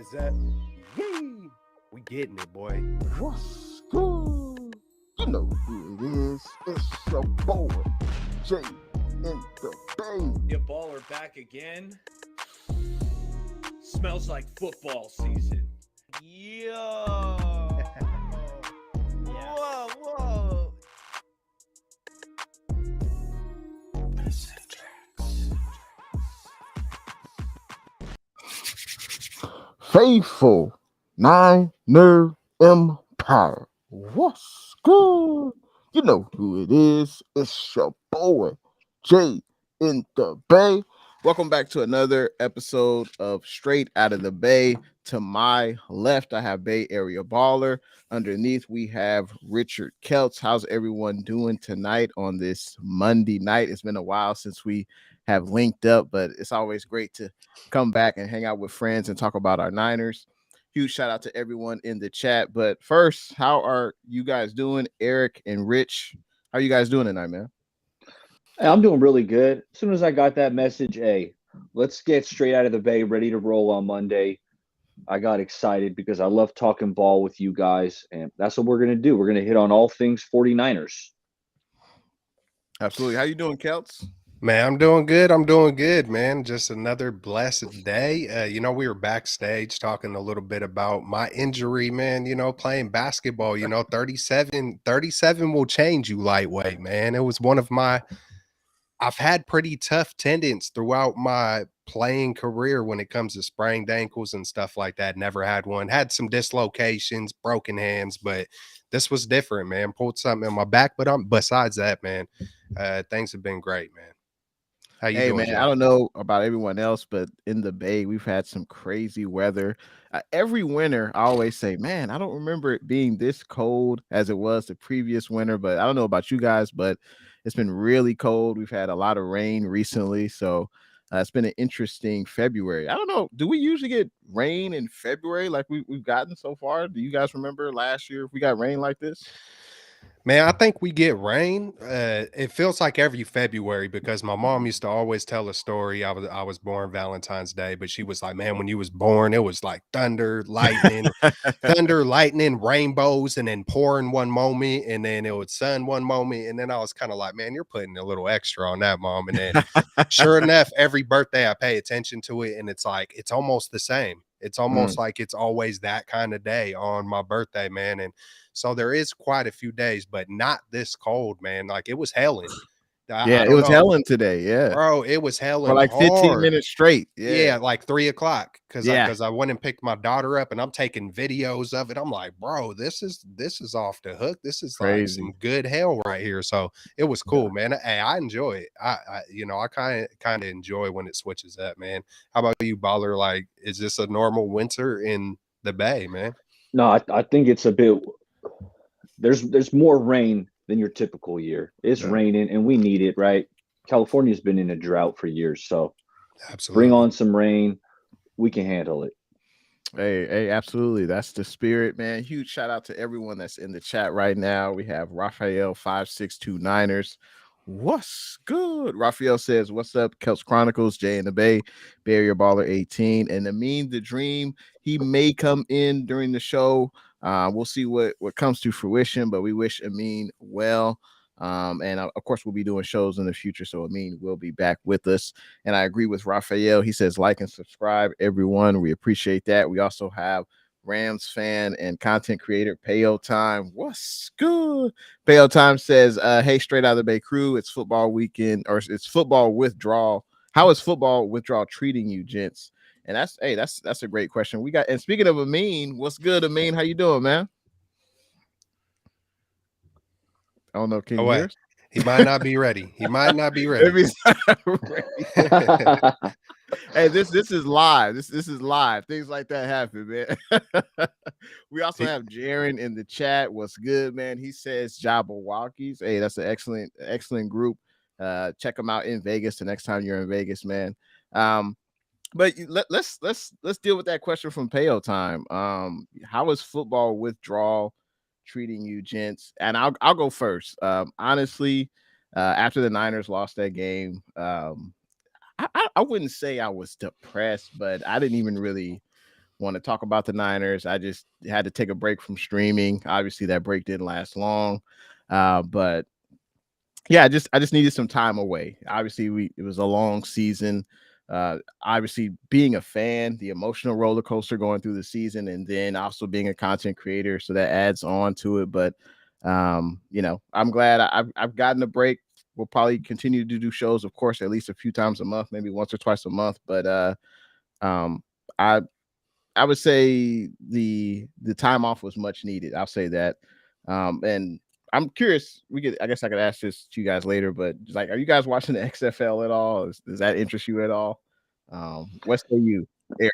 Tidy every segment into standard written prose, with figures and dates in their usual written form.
Is that? Yee! We getting it, boy. What's good? You know who it is. It's your boy, Jay in the Bay. Your baller back again. Smells like football season. Yo! Yeah. Whoa! Faithful Niner Empire. What's good? You know who it is. It's your boy, Jay in the Bay. Welcome back to another episode of Straight Out of the Bay. To my left, I have Bay Area Baller. Underneath, we have Richard Kelts. How's everyone doing tonight on this Monday night? It's been a while since we have linked up, but it's always great to come back and hang out with friends and talk about our Niners. Huge shout out to everyone in the chat. But first, how are you guys doing? Eric and Rich, how are you guys doing tonight, man? Hey, I'm doing really good. As soon as I got that message, hey, let's get straight out of the Bay, ready to roll on Monday. I got excited because I love talking ball with you guys, and that's what we're going to do. We're going to hit on all things 49ers. Absolutely. How you doing, Kelts? Man, I'm doing good, man. Just another blessed day. We were backstage talking a little bit about my injury, man, playing basketball, 37 will change you lightweight, man. It was I've had pretty tough tendons throughout my playing career when it comes to sprained ankles and stuff like that. Never had one. Had some dislocations, broken hands, but this was different, man. Pulled something in my back, but besides that, man, things have been great, man. How you doing, man? Jeff? I don't know about everyone else, but in the Bay, we've had some crazy weather. Every winter, I always say, man, I don't remember it being this cold as it was the previous winter, but I don't know about you guys, but it's been really cold. We've had a lot of rain recently, so it's been an interesting February. I don't know. Do we usually get rain in February like we've gotten so far? Do you guys remember last year if we got rain like this? Man, I think we get rain. It feels like every February because my mom used to always tell a story. I was born Valentine's Day, but she was like, man, when you was born, it was like thunder, lightning, rainbows, and then pouring one moment, and then it would sun one moment. And then I was kind of like, man, you're putting a little extra on that, Mom. And then sure enough, every birthday I pay attention to it, and it's like, it's almost the same. It's almost like it's always that kind of day on my birthday, man. And so there is quite a few days, but not this cold, man. Like it was hailing. Yeah, it was hailing today. Yeah, bro, it was hailing for like 15 hard. minutes straight. Yeah, like 3 o'clock because Yeah. I went and picked my daughter up and I'm taking videos of it. I'm like, bro, this is off the hook. This is like Crazy. some good hell right here. So it was cool, man. Hey, I enjoy it. I kind of enjoy when it switches up, man. How about you, Baller? Like, is this a normal winter in the Bay, man? No, I think it's a bit – there's more rain than your typical year. It's raining, and we need it, right? California's been in a drought for years, so Absolutely. bring on some rain. We can handle it. Hey, absolutely. That's the spirit, man. Huge shout out to everyone that's in the chat right now. We have Raphael 5629ers. What's good? Raphael says, what's up? Kelts Chronicles, Jay in the Bay, BayAreaBaller18, and Amin the Dream. He may come in during the show. We'll see what comes to fruition, but we wish Amin well. And of course, we'll be doing shows in the future, so Amin will be back with us. And I agree with Raphael. He says, like and subscribe, everyone. We appreciate that. We also have Rams fan and content creator Payo Time. What's good? Payo Time says, hey, straight out of the Bay crew, it's football weekend, or it's football withdrawal. How is football withdrawal treating you, gents? And that's a great question. We got, and speaking of Amin, what's good, Amin? How you doing, man? I don't know. Can you hear us? He might not be ready. He might not be ready. Hey, this is live. This is live. Things like that happen, man. We also have Jaron in the chat. What's good, man? He says Jabberwockies. Hey, that's an excellent group. Check them out in Vegas the next time you're in Vegas, man. But let's deal with that question from Payo Time. How is football withdrawal treating you, gents? And I'll go first. Honestly, after the Niners lost that game, I wouldn't say I was depressed, but I didn't even really want to talk about the Niners. I just had to take a break from streaming. Obviously, that break didn't last long, but yeah, I just needed some time away. Obviously, it was a long season. Obviously, being a fan, the emotional roller coaster going through the season, and then also being a content creator, so that adds on to it. But you know, I'm glad I've gotten a break. We'll probably continue to do shows, of course, at least a few times a month, maybe once or twice a month. But I would say the time off was much needed. I'll say that. And I'm curious. I guess I could ask this to you guys later, but like, are you guys watching the XFL at all? Does that interest you at all? What say you, Eric?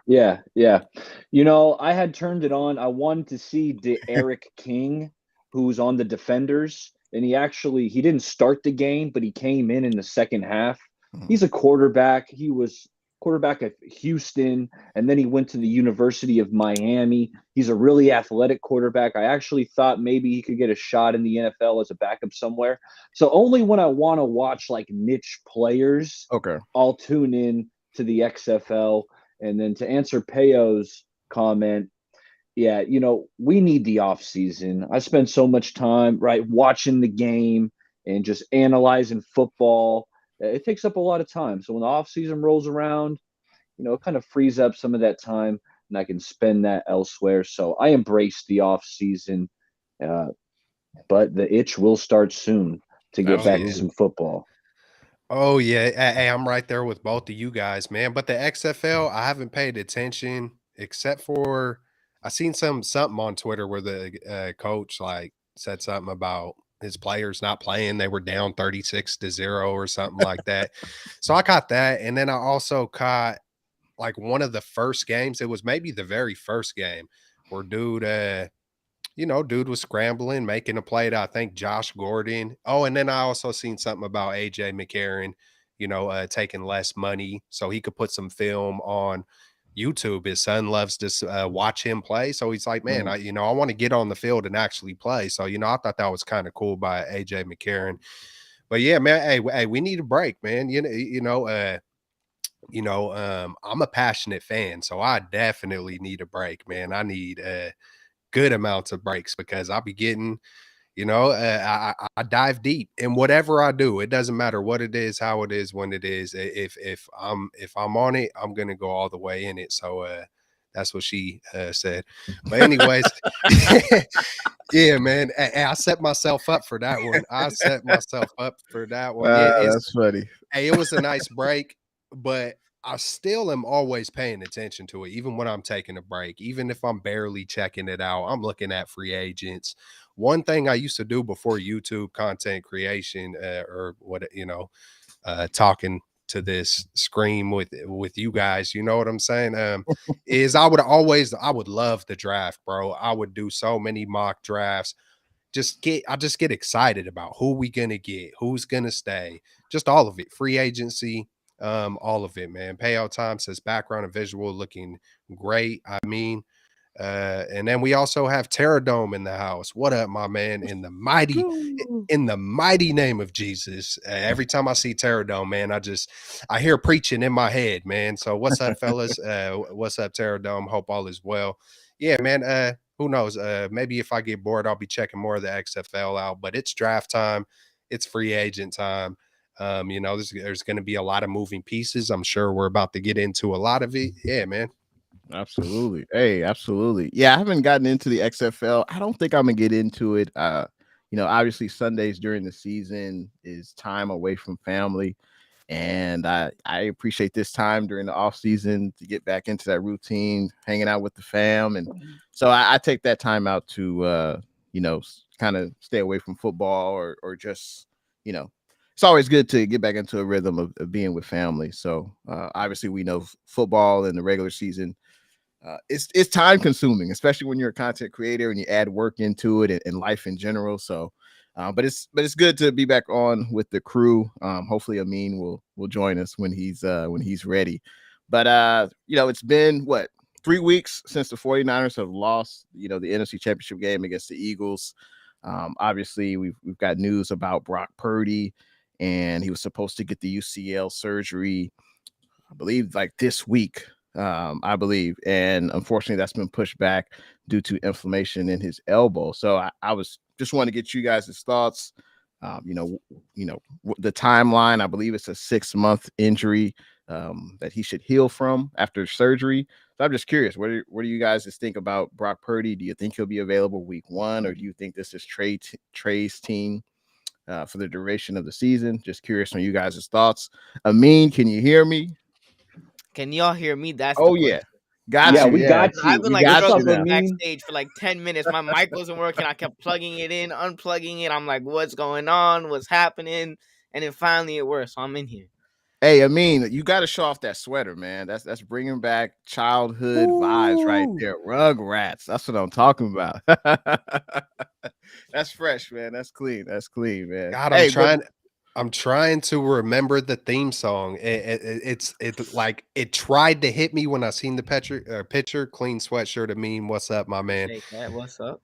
Yeah, yeah. You know, I had turned it on. I wanted to see Eric King, who's on the Defenders, and he didn't start the game, but he came in the second half. He's a quarterback. He was quarterback at Houston, and then he went to the University of Miami. He's a really athletic quarterback. I actually thought maybe he could get a shot in the NFL as a backup somewhere. So only when I want to watch like niche players, Okay, I'll tune in to the XFL. And then to answer Peyo's comment, yeah, you know, we need the off season. I spend so much time, right, watching the game and just analyzing football. It takes up a lot of time. So when the off season rolls around, you know, it kind of frees up some of that time, and I can spend that elsewhere. So I embrace the off season, but the itch will start soon to get back to some football. Oh yeah, hey, I'm right there with both of you guys, man. But the XFL, I haven't paid attention except for I seen something on Twitter where the coach like said something about his players not playing. They were down 36-0 or something like that. So I caught that, and then I also caught like one of the first games. It was maybe the very first game where dude was scrambling, making a play to, I think, Josh Gordon. Oh, and then I also seen something about AJ McCarron, taking less money so he could put some film on YouTube. His son loves to watch him play. So he's like, man, I want to get on the field and actually play. So, I thought that was kind of cool by AJ McCarron. But yeah, man, hey, we need a break, man. I'm a passionate fan, so I definitely need a break, man. I need good amounts of breaks because I'll be getting, I dive deep in whatever I do. It doesn't matter what it is, how it is, when it is. If I'm on it, I'm gonna go all the way in it. So that's what she said. But anyways, yeah, man, I set myself up for that one. Yeah, that's funny. hey, it was a nice break, but I still am always paying attention to it, even when I'm taking a break, even if I'm barely checking it out. I'm looking at free agents. One thing I used to do before YouTube content creation, talking to this screen with you guys, you know what I'm saying? Is I would love the draft, bro. I would do so many mock drafts. I just get excited about who we gonna get, who's gonna stay, just all of it, free agency. All of it, man. Payout time says background and visual looking great. And then we also have Terradome in the house. What up, my man? In the mighty name of Jesus. Every time I see Terradome, man, I hear preaching in my head, man. So what's up, fellas? What's up, Terradome? Hope all is well. Yeah, man. Who knows? Maybe if I get bored, I'll be checking more of the XFL out. But it's draft time. It's free agent time. There's going to be a lot of moving pieces. I'm sure we're about to get into a lot of it. Yeah, man. Absolutely. Hey, absolutely. Yeah, I haven't gotten into the XFL. I don't think I'm gonna get into it. Obviously Sundays during the season is time away from family. And I appreciate this time during the off season to get back into that routine, hanging out with the fam. And so I take that time out to kind of stay away from football or just, it's always good to get back into a rhythm of being with family. So obviously we know football in the regular season, it's time consuming, especially when you're a content creator and you add work into it and life in general. So, but it's good to be back on with the crew. Hopefully Amin will join us when he's ready. But it's been 3 weeks since the 49ers have lost, the NFC Championship game against the Eagles. Obviously we've got news about Brock Purdy, and he was supposed to get the UCL surgery, I believe, like this week. I believe, and unfortunately, that's been pushed back due to inflammation in his elbow. So I was just want to get you guys' thoughts. The timeline. I believe it's a 6-month injury that he should heal from after surgery. So I'm just curious, what do you guys just think about Brock Purdy? Do you think he'll be available week 1, or do you think this is Trey's team for the duration of the season? Just curious on you guys' thoughts. Amin, can you hear me? Can y'all hear me? That's the Oh question. yeah, got Yeah, you. we got you. I've been We like got you struggling now. backstage for like 10 minutes. My mic wasn't working. I kept plugging it in, unplugging it. I'm like, what's going on? What's happening? And then finally it worked. So I'm in here. Hey, Amin, you got to show off that sweater, man. That's bringing back childhood vibes right there. Rugrats. That's what I'm talking about. That's fresh, man. That's clean. That's clean, man. God, Hey, I'm trying to remember the theme song. It's like it tried to hit me when I seen the picture. Clean sweatshirt. I mean, what's up, my man? Shake that. What's up?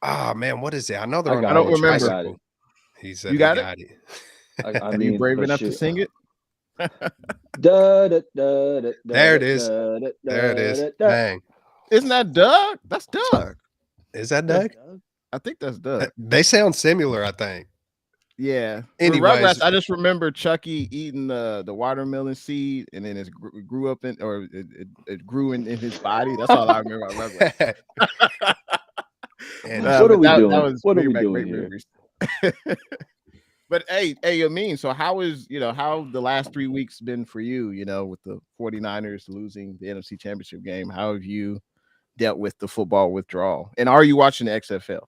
Ah, man, what is it? I know they're I on got a it. I don't remember. tricycle. He said You he got got it? it. I Are mean, you brave but enough to shoot. sing it? There There it is. There it is. Bang. Isn't that Doug? That's Doug. Is that That's- Doug? I think that's Doug. They sound similar, I think. Yeah. Anyways. Rugrats, I just remember Chucky eating the watermelon seed, and then it grew up in, or it grew in his body. That's all I remember about Rugrats. And What are we doing? That was What are bringing we back doing great here? memories. But hey, Amin, so how the last 3 weeks been for you, with the 49ers losing the NFC Championship game? How have you dealt with the football withdrawal? And are you watching the XFL?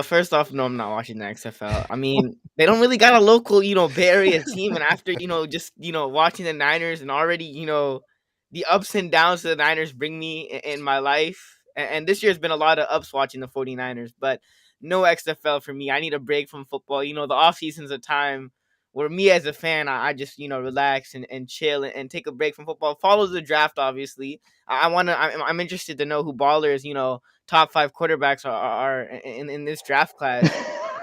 First off, no, I'm not watching the XFL. I mean, they don't really got a local, Bay Area team. And after, just, watching the Niners and already, the ups and downs of the Niners bring me in my life. And this year's been a lot of ups watching the 49ers, but no XFL for me. I need a break from football. The offseason's a time where me as a fan, I just, relax and chill and take a break from football. Follow the draft, obviously. I'm interested to know who Ballers, top 5 quarterbacks are in this draft class.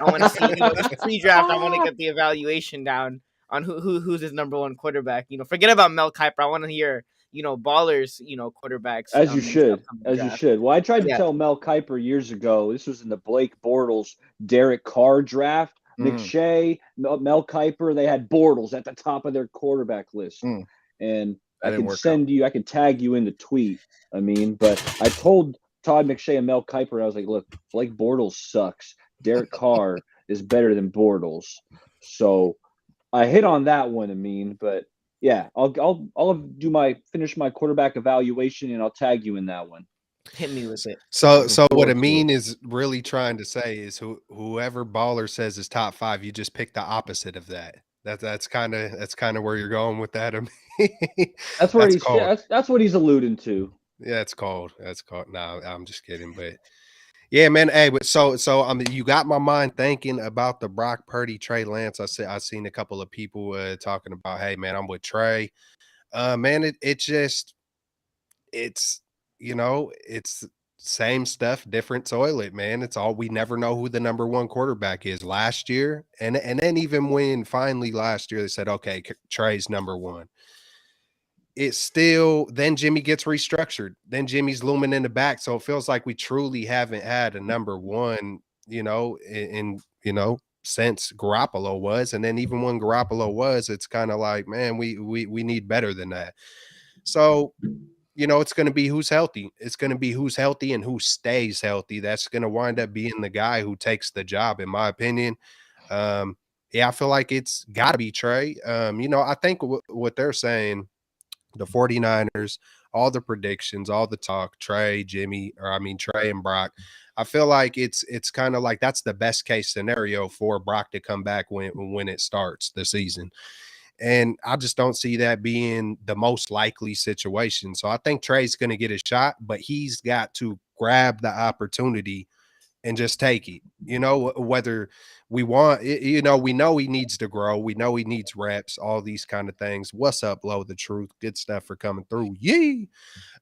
I want to see, this pre-draft. I want to get the evaluation down on who's his number 1 quarterback. Forget about Mel Kiper. I want to hear, Ballers, quarterbacks. As you should. As you should. Well, I tried to Yeah. tell Mel Kiper years ago. This was in the Blake Bortles, Derek Carr draft. McShay, Mel Kiper, they had Bortles at the top of their quarterback list. And I can I can tag you in the tweet. But I told Todd McShay and Mel Kiper, I was like, look, Blake Bortles sucks. Derek Carr is better than Bortles. So I hit on that one, but yeah, I'll finish my quarterback evaluation and I'll tag you in that one. Hit me with it. So what Amin is really trying to say is whoever Baller says is top 5, you just pick the opposite of that. That's kind of where you're going with that. That's where that's what he's alluding to. Yeah, that's cold. No, I'm just kidding, but yeah, man. Hey, but so you got my mind thinking about the Brock Purdy, Trey Lance. I seen a couple of people talking about, hey man, I'm with Trey. Man, it's same stuff, different toilet, man. It's all, we never know who the number 1 quarterback is. Last year, and then even when finally last year they said, okay, Trey's number 1. It's still, then Jimmy gets restructured. Then Jimmy's looming in the back. So it feels like we truly haven't had a number 1, since Garoppolo was. And then even when Garoppolo was, it's kind of like, man, we need better than that. So, it's going to be who's healthy. It's going to be who's healthy and who stays healthy. That's going to wind up being the guy who takes the job, in my opinion. Yeah, I feel like it's got to be Trey. I think what they're saying, the 49ers, all the predictions, all the talk, Trey and Brock, I feel like it's kind of like that's the best case scenario for Brock to come back when it starts the season. And I just don't see that being the most likely situation. So I think Trey's going to get a shot, but he's got to grab the opportunity and just take it. Whether we want, we know he needs to grow. We know he needs reps, all these kind of things. What's up, Low the Truth? Good stuff for coming through. Yee.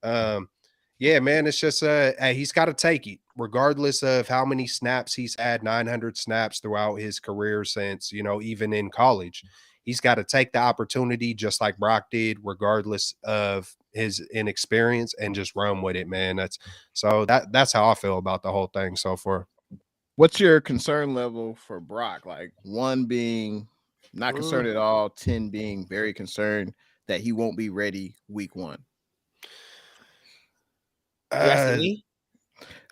Yeah, man, it's just he's got to take it, regardless of how many snaps he's had. 900 snaps throughout his career since, even in college. He's got to take the opportunity just like Brock did, regardless of his inexperience and just run with it, man. That's how I feel about the whole thing so far. What's your concern level for Brock? Like 1 being not concerned at all, 10 being very concerned that he won't be ready week 1. You asking me?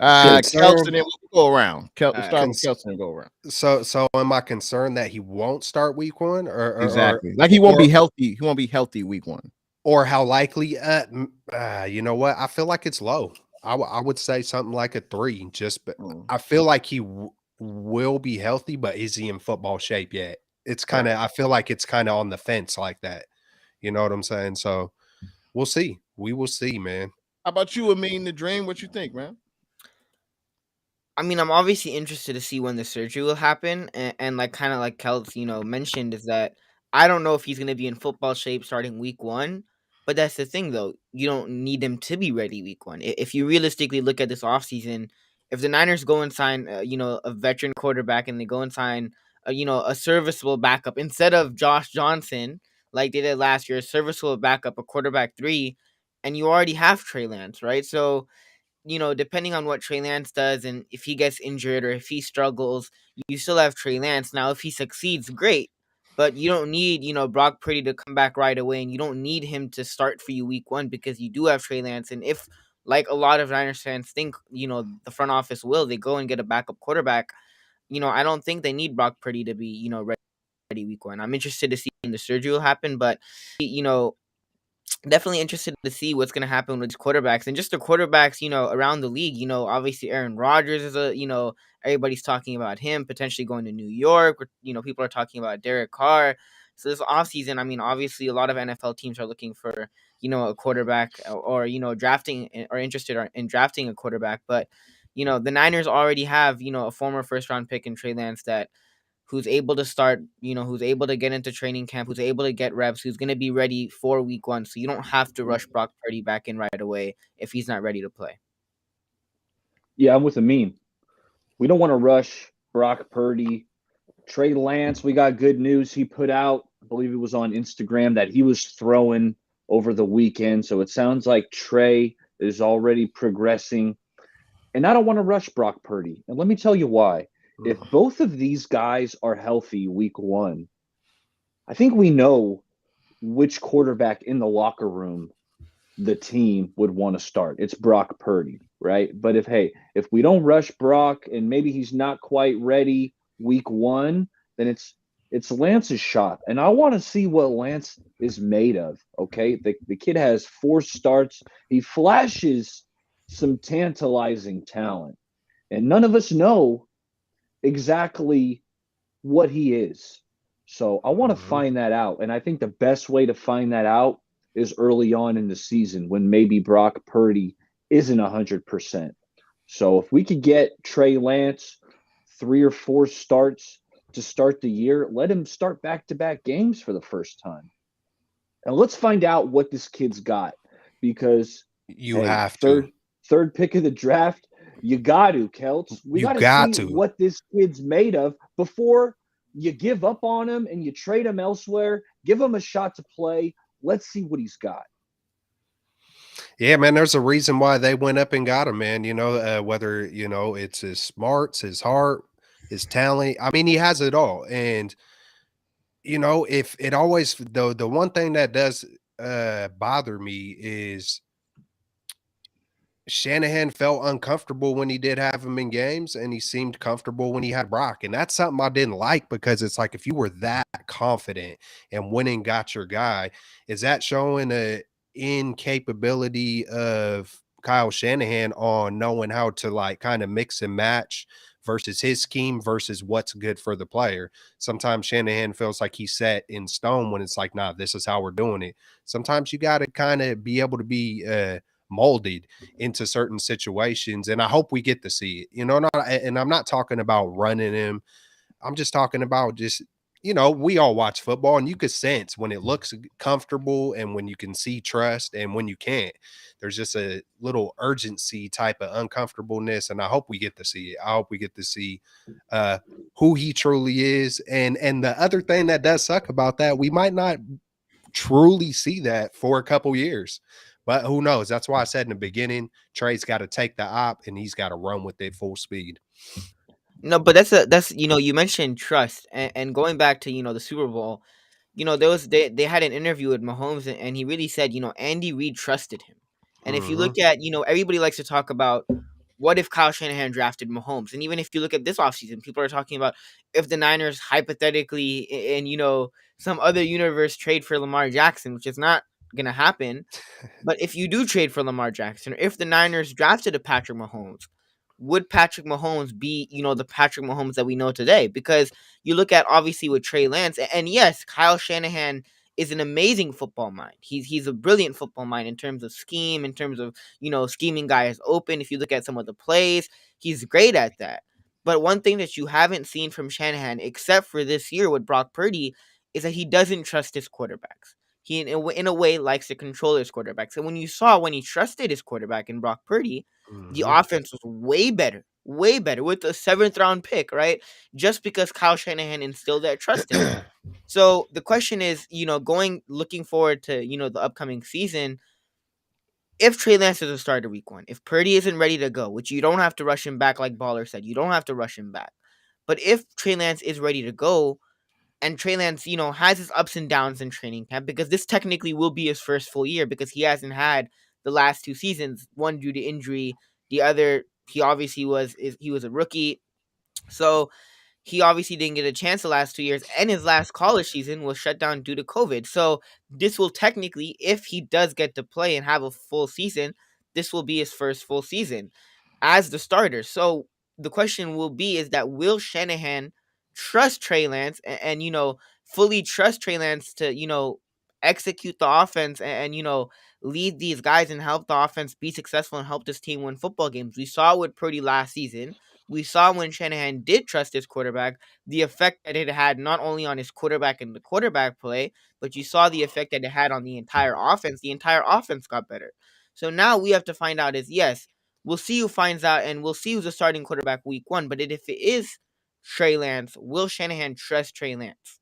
Kelson, and we'll go around. Start with Kelson and go around. So am I concerned that he won't start week 1, or exactly like he won't be healthy? He won't be healthy week 1, or how likely? You know what? I feel like it's low. I would say something like a 3. But I feel like he will be healthy, but is he in football shape yet? It's kind of. I feel like it's kind of on the fence like that. You know what I'm saying? So we'll see. We will see, man. How about you, Amin the Dream? What you think, man? I mean, I'm obviously interested to see when the surgery will happen, and like kind of like Kels, mentioned, is that I don't know if he's gonna be in football shape starting week 1. But that's the thing, though. You don't need him to be ready week 1. If you realistically look at this offseason, if the Niners go and sign, a veteran quarterback, and they go and sign, a serviceable backup instead of Josh Johnson, like they did last year, a serviceable backup, a quarterback 3, and you already have Trey Lance, right? So depending on what Trey Lance does and if he gets injured or if he struggles, you still have Trey Lance. Now, if he succeeds, great. But you don't need, Brock Purdy to come back right away, and you don't need him to start for you week 1 because you do have Trey Lance. And if, like a lot of Niners fans think, the front office will, they go and get a backup quarterback, I don't think they need Brock Purdy to be, ready week 1. I'm interested to see when the surgery will happen, but, definitely interested to see what's going to happen with these quarterbacks and just the quarterbacks, around the league. Obviously Aaron Rodgers is everybody's talking about him potentially going to New York. People are talking about Derek Carr. So this offseason, I mean, obviously a lot of NFL teams are looking for, a quarterback or drafting or interested in drafting a quarterback. But, the Niners already have, a former first round pick in Trey Lance who's able to start, who's able to get into training camp, who's able to get reps, who's going to be ready for week 1. So you don't have to rush Brock Purdy back in right away if he's not ready to play. Yeah, I'm with Amin. We don't want to rush Brock Purdy. Trey Lance, we got good news. He put out, I believe it was on Instagram, that he was throwing over the weekend. So it sounds like Trey is already progressing. And I don't want to rush Brock Purdy. And let me tell you why. If both of these guys are healthy week 1, I think we know which quarterback in the locker room the team would want to start. It's Brock Purdy, right? But if we don't rush Brock and maybe he's not quite ready week 1, then it's Lance's shot. And I want to see what Lance is made of, okay? The kid has 4 starts. He flashes some tantalizing talent. And none of us know exactly what he is. So I want to find that out. And I think the best way to find that out is early on in the season when maybe Brock Purdy isn't 100%. So if we could get Trey Lance 3 or 4 starts to start the year, let him start back-to-back games for the first time. And let's find out what this kid's got, because you have to. Third pick of the draft, you got to, Kelts. We got to see what this kid's made of before you give up on him and you trade him elsewhere. Give him a shot to play. Let's see what he's got. Yeah, man, there's a reason why they went up and got him, man. Whether, it's his smarts, his heart, his talent. I mean, he has it all. And, if it always, the one thing that does bother me is Shanahan felt uncomfortable when he did have him in games, and he seemed comfortable when he had Brock. And that's something I didn't like, because it's like, if you were that confident and went and got your guy, is that showing a incapability of Kyle Shanahan on knowing how to kind of mix and match versus his scheme versus what's good for the player? Sometimes Shanahan feels like he's set in stone when it's like, nah, this is how we're doing it. Sometimes you got to kind of be able to be molded into certain situations, and I hope we get to see it. And I'm not talking about running him. I'm just talking about we all watch football, and you can sense when it looks comfortable and when you can see trust and when you can't. There's just a little urgency type of uncomfortableness, and I hope we get to see it. I hope we get to see who he truly is. And the other thing that does suck about that, we might not truly see that for a couple years, But who knows? That's why I said in the beginning, Trey's got to take the op and he's got to run with it full speed. No, but that's you mentioned trust, and going back to the Super Bowl, there was they had an interview with Mahomes, and he really said Andy Reid trusted him. And if you Mhm. look at everybody likes to talk about what if Kyle Shanahan drafted Mahomes, and even if you look at this offseason, people are talking about if the Niners hypothetically in some other universe trade for Lamar Jackson, which is not gonna happen. But if you do trade for Lamar Jackson, or if the Niners drafted a Patrick Mahomes, would Patrick Mahomes be, the Patrick Mahomes that we know today? Because you look at obviously with Trey Lance, and yes, Kyle Shanahan is an amazing football mind. He's a brilliant football mind in terms of scheme, in terms of scheming guys open. If you look at some of the plays, he's great at that. But one thing that you haven't seen from Shanahan, except for this year with Brock Purdy, is that he doesn't trust his quarterbacks. He, in a way, likes to control his quarterbacks. And when you saw when he trusted his quarterback in Brock Purdy, the Mhm. offense was way better with the seventh round pick, right? Just because Kyle Shanahan instilled that trust in him. So the question is, looking forward to, the upcoming season, if Trey Lance is a starter week 1, if Purdy isn't ready to go, which you don't have to rush him back like Baller said, you don't have to rush him back. But if Trey Lance is ready to go, and Trey Lance, has his ups and downs in training camp, because this technically will be his first full year because he hasn't had the last 2 seasons, one due to injury, the other he obviously he was a rookie. So he obviously didn't get a chance the last 2 years, and his last college season was shut down due to COVID. So this will technically, if he does get to play and have a full season, this will be his first full season as the starter. So the question will be is that will Shanahan trust Trey Lance and fully trust Trey Lance to, execute the offense and lead these guys and help the offense be successful and help this team win football games. We saw with Purdy last season. We saw when Shanahan did trust his quarterback, the effect that it had not only on his quarterback and the quarterback play, but you saw the effect that it had on the entire offense. The entire offense got better. So now we have to find out is yes, we'll see who finds out, and we'll see who's the starting quarterback week 1. But if it is Trey Lance, will Shanahan trust Trey Lance?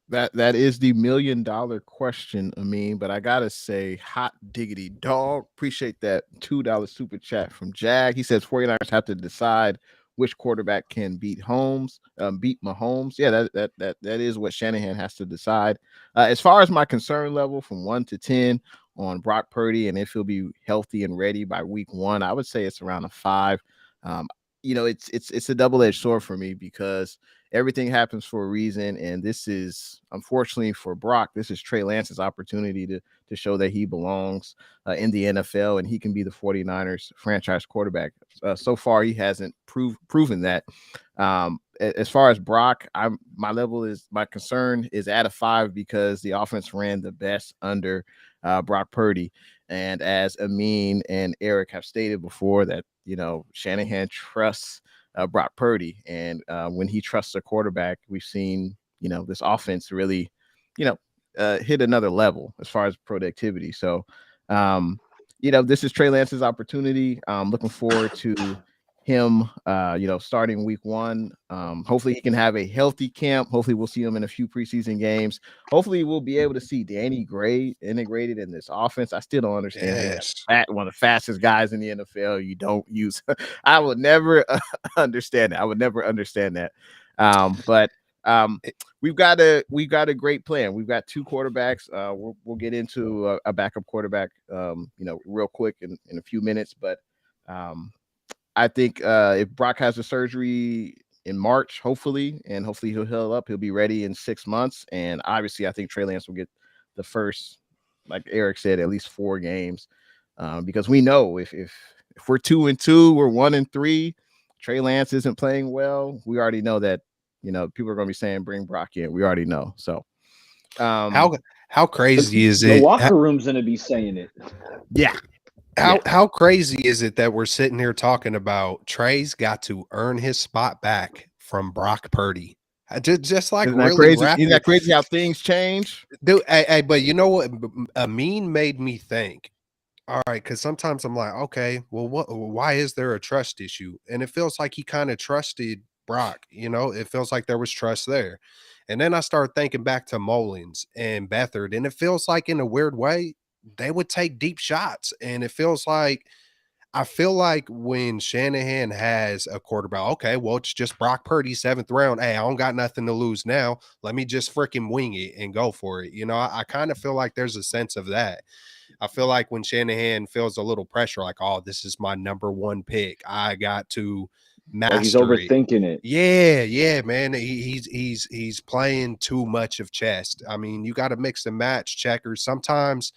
That is the $1 million question, Amin. But I gotta say, hot diggity dog. Appreciate that $2 super chat from Jag. He says 49ers have to decide which quarterback can beat Mahomes. Yeah, that is what Shanahan has to decide. As far as my concern level from 1 to 10 on Brock Purdy and if he'll be healthy and ready by week 1, I would say it's around a 5. It's a double-edged sword for me because everything happens for a reason, and this is, unfortunately for Brock, this is Trey Lance's opportunity to show that he belongs in the NFL and he can be the 49ers franchise quarterback. So far, he hasn't proven that. As far as Brock, my concern is at a 5 because the offense ran the best under Brock Purdy. And as Amin and Eric have stated before, that Shanahan trusts Brock Purdy, and when he trusts a quarterback, we've seen this offense really hit another level as far as productivity. So this is Trey Lance's opportunity. I'm looking forward to him starting week 1. Hopefully he can have a healthy camp. Hopefully we'll see him in a few preseason games. Hopefully we'll be able to see Danny Gray integrated in this offense. I still don't understand one of the fastest guys in the NFL. You don't use I would never understand that. I would never understand that. But we've got a great plan. We've got 2 quarterbacks. We'll get into a backup quarterback real quick in a few minutes, but I think if Brock has the surgery in March, hopefully he'll heal up, he'll be ready in 6 months. And obviously, I think Trey Lance will get the first, like Eric said, at least 4 games, because we know if we're 2-2, we're 1-3, Trey Lance isn't playing well. We already know that people are going to be saying bring Brock in. We already know. So how crazy is the it? locker room's going to be saying it. Yeah. How crazy is it that we're sitting here talking about Trey's got to earn his spot back from Brock Purdy? Just like Isn't that really crazy? rapid. Isn't that crazy how things change? Dude, but you know what? Amin made me think. All right, because sometimes I'm like, okay, well, why is there a trust issue? And it feels like he kind of trusted Brock. It feels like there was trust there. And then I start thinking back to Mullins and Beathard, and it feels like in a weird way, they would take deep shots. And it feels like, I feel like when Shanahan has a quarterback, okay, well, it's just Brock Purdy, 7th round. Hey, I don't got nothing to lose now. Let me just freaking wing it and go for it. You know, I kind of feel like there's a sense of that. I feel like when Shanahan feels a little pressure, like, oh, this is my #1 pick, I got to Like he's master it. overthinking it. Yeah, man. He's playing too much of chess. I mean, you got to mix and match checkers. Sometimes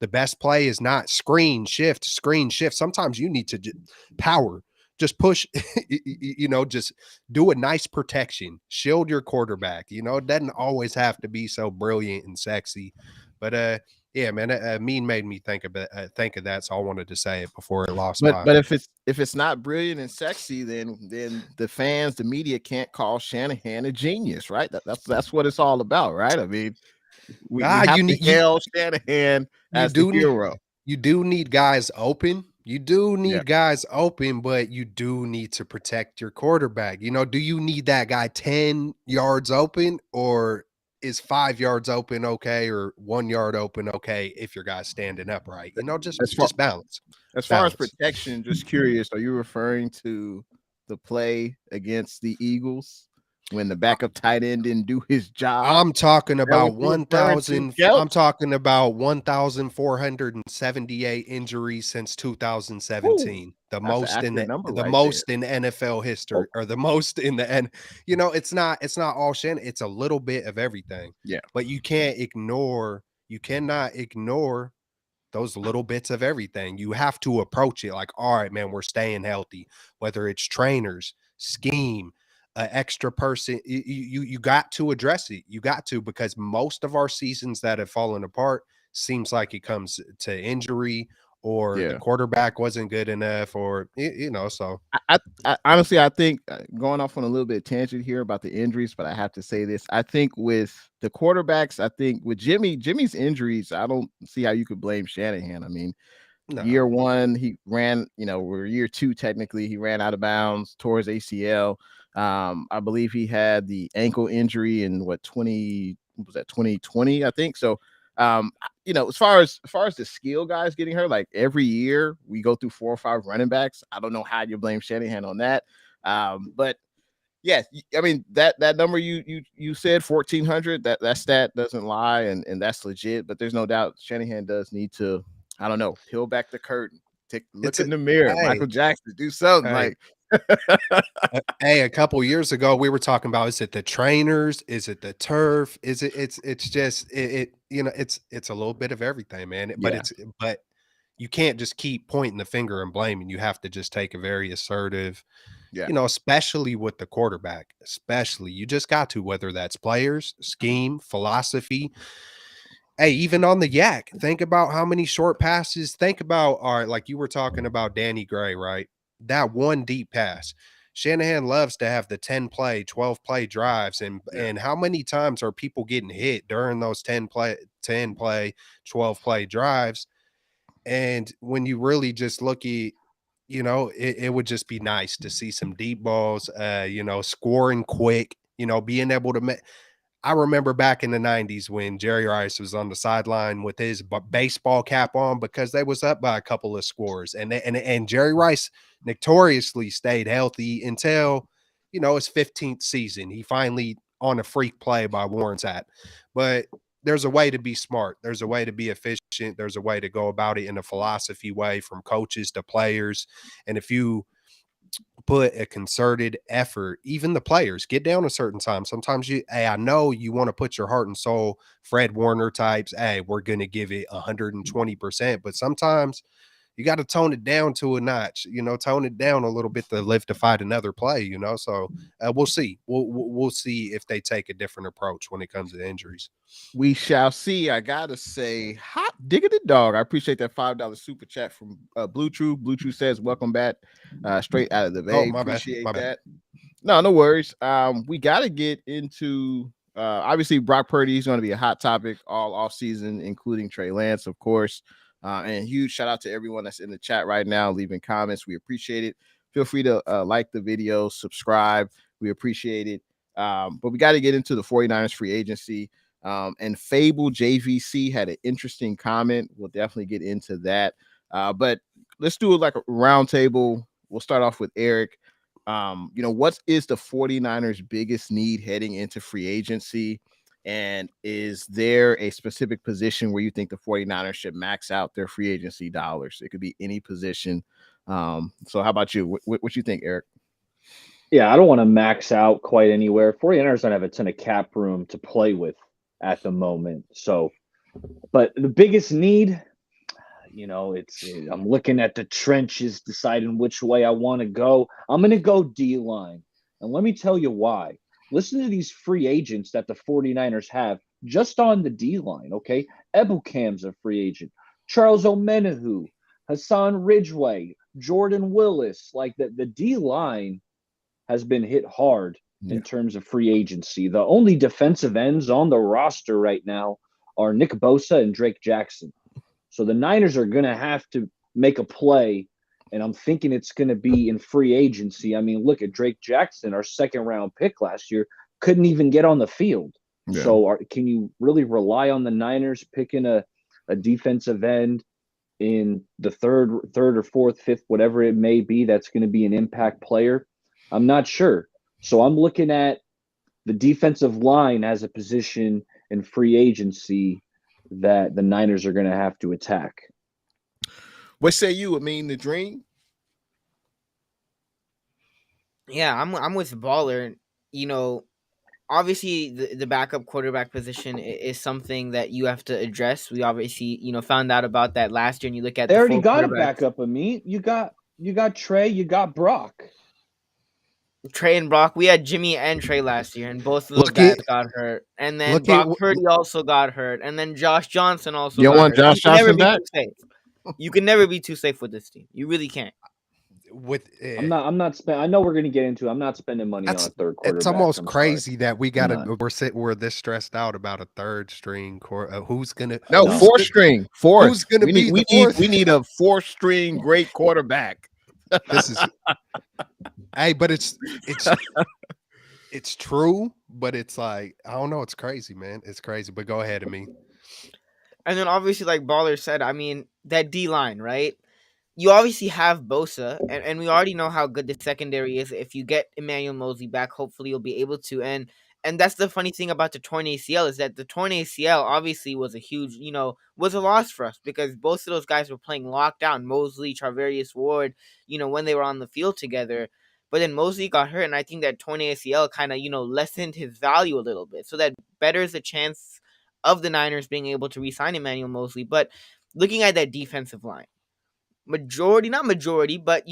the best play is not screen shift. Sometimes you need to power, just push, you know, just do a nice protection, shield your quarterback. You know, it doesn't always have to be so brilliant and sexy. But yeah, man, Mean made me think of that, so I wanted to say it before it lost. But if it's not brilliant and sexy, then the fans, the media can't call Shanahan a genius, right? That's what it's all about, right? I mean, we have to hail Shanahan as the hero. You do need guys open. You do need Yeah. guys open, but you do need to protect your quarterback. You know, do you need that guy 10 yards open, or is 5 yards open okay, or 1 yard open okay if your guy's standing upright? You know, just balance. As far as protection, just curious, are you referring to the play against the Eagles when the backup tight end didn't do his job? I'm talking about 1,000. I'm talking about 1,478 injuries since 2017. Ooh, the most in the most in NFL history, or the most in the end. You know, it's not all Shannon. It's a little bit of everything. Yeah, but you cannot ignore those little bits of everything. You have to approach it like, all right, man, we're staying healthy. Whether it's trainers, scheme, extra person, you got to address it. You got to, because most of our seasons that have fallen apart seems like it comes to injury, or the quarterback wasn't good enough, or you know. So I honestly, I think, going off on a little bit of tangent here about the injuries, but I have to say this. I think with the quarterbacks, I think with Jimmy's injuries, I don't see how you could blame Shanahan. I mean, year 1, he ran, you know, or year 2, technically, he ran out of bounds, tore his ACL. I believe he had the ankle injury in 2020, I think. So, you know, as far as the skill guys getting hurt, like every year we go through 4 or 5 running backs. I don't know how you blame Shanahan on that. But yeah, I mean, that number you said, 1,400, that stat doesn't lie, and that's legit. But there's no doubt Shanahan does need to, I don't know, peel back the curtain, look in the mirror, Michael Jackson, do something like. Hey, a couple years ago we were talking about, is it the trainers, is it the turf, is it it's just it you know, it's a little bit of everything, man. But you can't just keep pointing the finger and blaming. You have to just take a very assertive, you know, especially with the quarterback, especially, you just got to, whether that's players, scheme, philosophy. Hey, even on the yak, think about how many short passes. Think about, all right, like you were talking about Danny Gray, right? That one deep pass. Shanahan loves to have the 10-play, 12-play drives, and how many times are people getting hit during those 10-play, 12-play drives? And when you really just look at, you know, it would just be nice to see some deep balls, you know, scoring quick, you know, being able to make. I remember back in the 90s when Jerry Rice was on the sideline with his baseball cap on because they was up by a couple of scores, and Jerry Rice notoriously stayed healthy until, you know, his 15th season. He finally on a freak play by Warren Sapp. But there's a way to be smart. There's a way to be efficient. There's a way to go about it in a philosophy way, from coaches to players. And if you put a concerted effort, even the players get down a certain time. Sometimes I know you want to put your heart and soul, Fred Warner types. Hey, we're going to give it 120%, but sometimes you got to tone it down to a notch, you know, tone it down a little bit to live to fight another play, you know? So we'll see. We'll see if they take a different approach when it comes to injuries. We shall see. I gotta say, hot diggity dog. I appreciate that $5 super chat from Blue True. Blue True says, welcome back, straight out of the Bay. Appreciate that. No worries. We got to get into, obviously, Brock Purdy is going to be a hot topic all off season, including Trey Lance, of course. And huge shout out to everyone that's in the chat right now, leaving comments. We appreciate it. Feel free to like the video, subscribe. We appreciate it. But we got to get into the 49ers free agency. And Fable JVC had an interesting comment. We'll definitely get into that. But let's do it like a round table. We'll start off with Eric. What is the 49ers' biggest need heading into free agency? And is there a specific position where you think the 49ers should max out their free agency dollars? It could be any position. So how about you? What you think, Eric? Yeah, I don't want to max out quite anywhere. 49ers don't have a ton of cap room to play with at the moment. So, but the biggest need, I'm looking at the trenches, deciding which way I want to go. I'm going to go D-line. And let me tell you why. Listen to these free agents that the 49ers have just on the D-line, okay? Ebelkam's a free agent. Charles Omenihu, Hassan Ridgeway, Jordan Willis. Like the D-line has been hit hard in terms of free agency. The only defensive ends on the roster right now are Nick Bosa and Drake Jackson. So the Niners are going to have to make a play, and I'm thinking it's going to be in free agency. I mean, look at Drake Jackson, our second-round pick last year, couldn't even get on the field. Yeah. So can you really rely on the Niners picking a defensive end in the third or fourth, fifth, whatever it may be, that's going to be an impact player? I'm not sure. So I'm looking at the defensive line as a position in free agency that the Niners are going to have to attack. What say you? Amin the Dream? Yeah, I'm with Baller. Obviously the backup quarterback position is something that you have to address. We obviously, found out about that last year, and you look at they already got a backup. Amin, you got Trey, you got Brock. Trey and Brock. We had Jimmy and Trey last year, and both of those guys got hurt. And then Brock Purdy also got hurt, and then Josh Johnson also. You got want hurt. Josh Johnson back? You can never be too safe with this team. You really can't. I'm not spending. I know we're going to get into it. I'm not spending money on a third quarterback. It's almost crazy that we're this stressed out about a third string who's going to fourth string. Who's going to be the fourth? We need a fourth string great quarterback. This is hey, but it's true, but it's like, I don't know, it's crazy, man. It's crazy. But go ahead, Amin. And then obviously, like Baller said, I mean, that D line, right? You obviously have Bosa, and we already know how good the secondary is. If you get Emmanuel Mosley back, hopefully you'll be able to. And that's the funny thing about the torn ACL is that the torn ACL obviously was a huge, was a loss for us because both of those guys were playing lockdown. Mosley, Charvarius Ward, when they were on the field together. But then Mosley got hurt, and I think that torn ACL kind of, lessened his value a little bit. So that betters the chance of the Niners being able to re-sign Emmanuel Mosley. But looking at that defensive line, not majority, but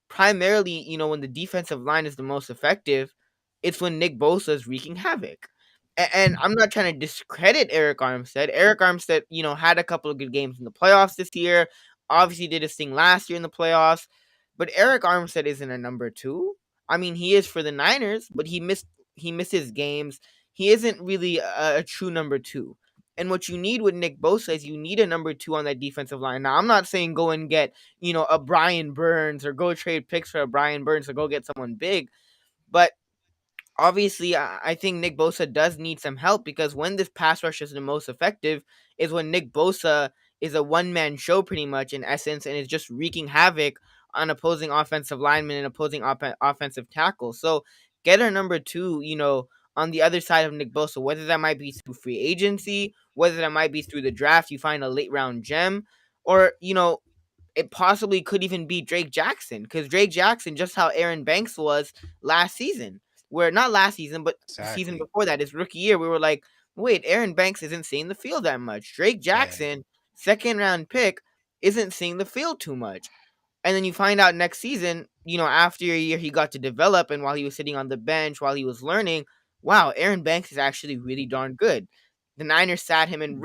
primarily, when the defensive line is the most effective, it's when Nick Bosa is wreaking havoc. And I'm not trying to discredit Eric Armstead. Eric Armstead, had a couple of good games in the playoffs this year. Obviously did his thing last year in the playoffs. But Eric Armstead isn't a number 2. I mean, he is for the Niners, but he misses games. He isn't really a true number 2. And what you need with Nick Bosa is you need a number 2 on that defensive line. Now, I'm not saying go and get, a Brian Burns or go trade picks for a Brian Burns or go get someone big. But obviously, I think Nick Bosa does need some help because when this pass rush is the most effective is when Nick Bosa is a one-man show pretty much in essence and is just wreaking havoc on opposing offensive linemen and opposing offensive tackles. So get a number 2, on the other side of Nick Bosa, whether that might be through free agency, whether that might be through the draft, you find a late round gem, or, it possibly could even be Drake Jackson, because Drake Jackson, just how Aaron Banks was last season, where not last season, but the season before that, his rookie year, we were like, wait, Aaron Banks isn't seeing the field that much. Drake Jackson, second round pick, isn't seeing the field too much. And then you find out next season, after a year he got to develop, and while he was sitting on the bench, while he was learning, wow, Aaron Banks is actually really darn good. The Niners sat him and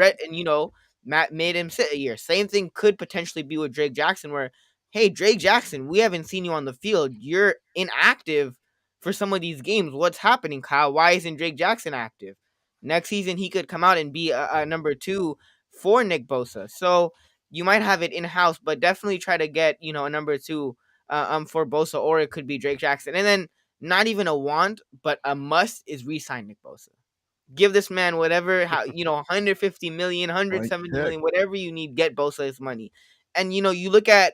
Matt made him sit a year. Same thing could potentially be with Drake Jackson, where, hey, Drake Jackson, we haven't seen you on the field. You're inactive for some of these games. What's happening, Kyle? Why isn't Drake Jackson active? Next season, he could come out and be a number 2 for Nick Bosa. So you might have it in-house, but definitely try to get, a number 2 for Bosa, or it could be Drake Jackson. And then not even a want, but a must is re-sign Nick Bosa. Give this man whatever, 150 million, 170 check. million, whatever you need. Get Bosa his money. And you look at.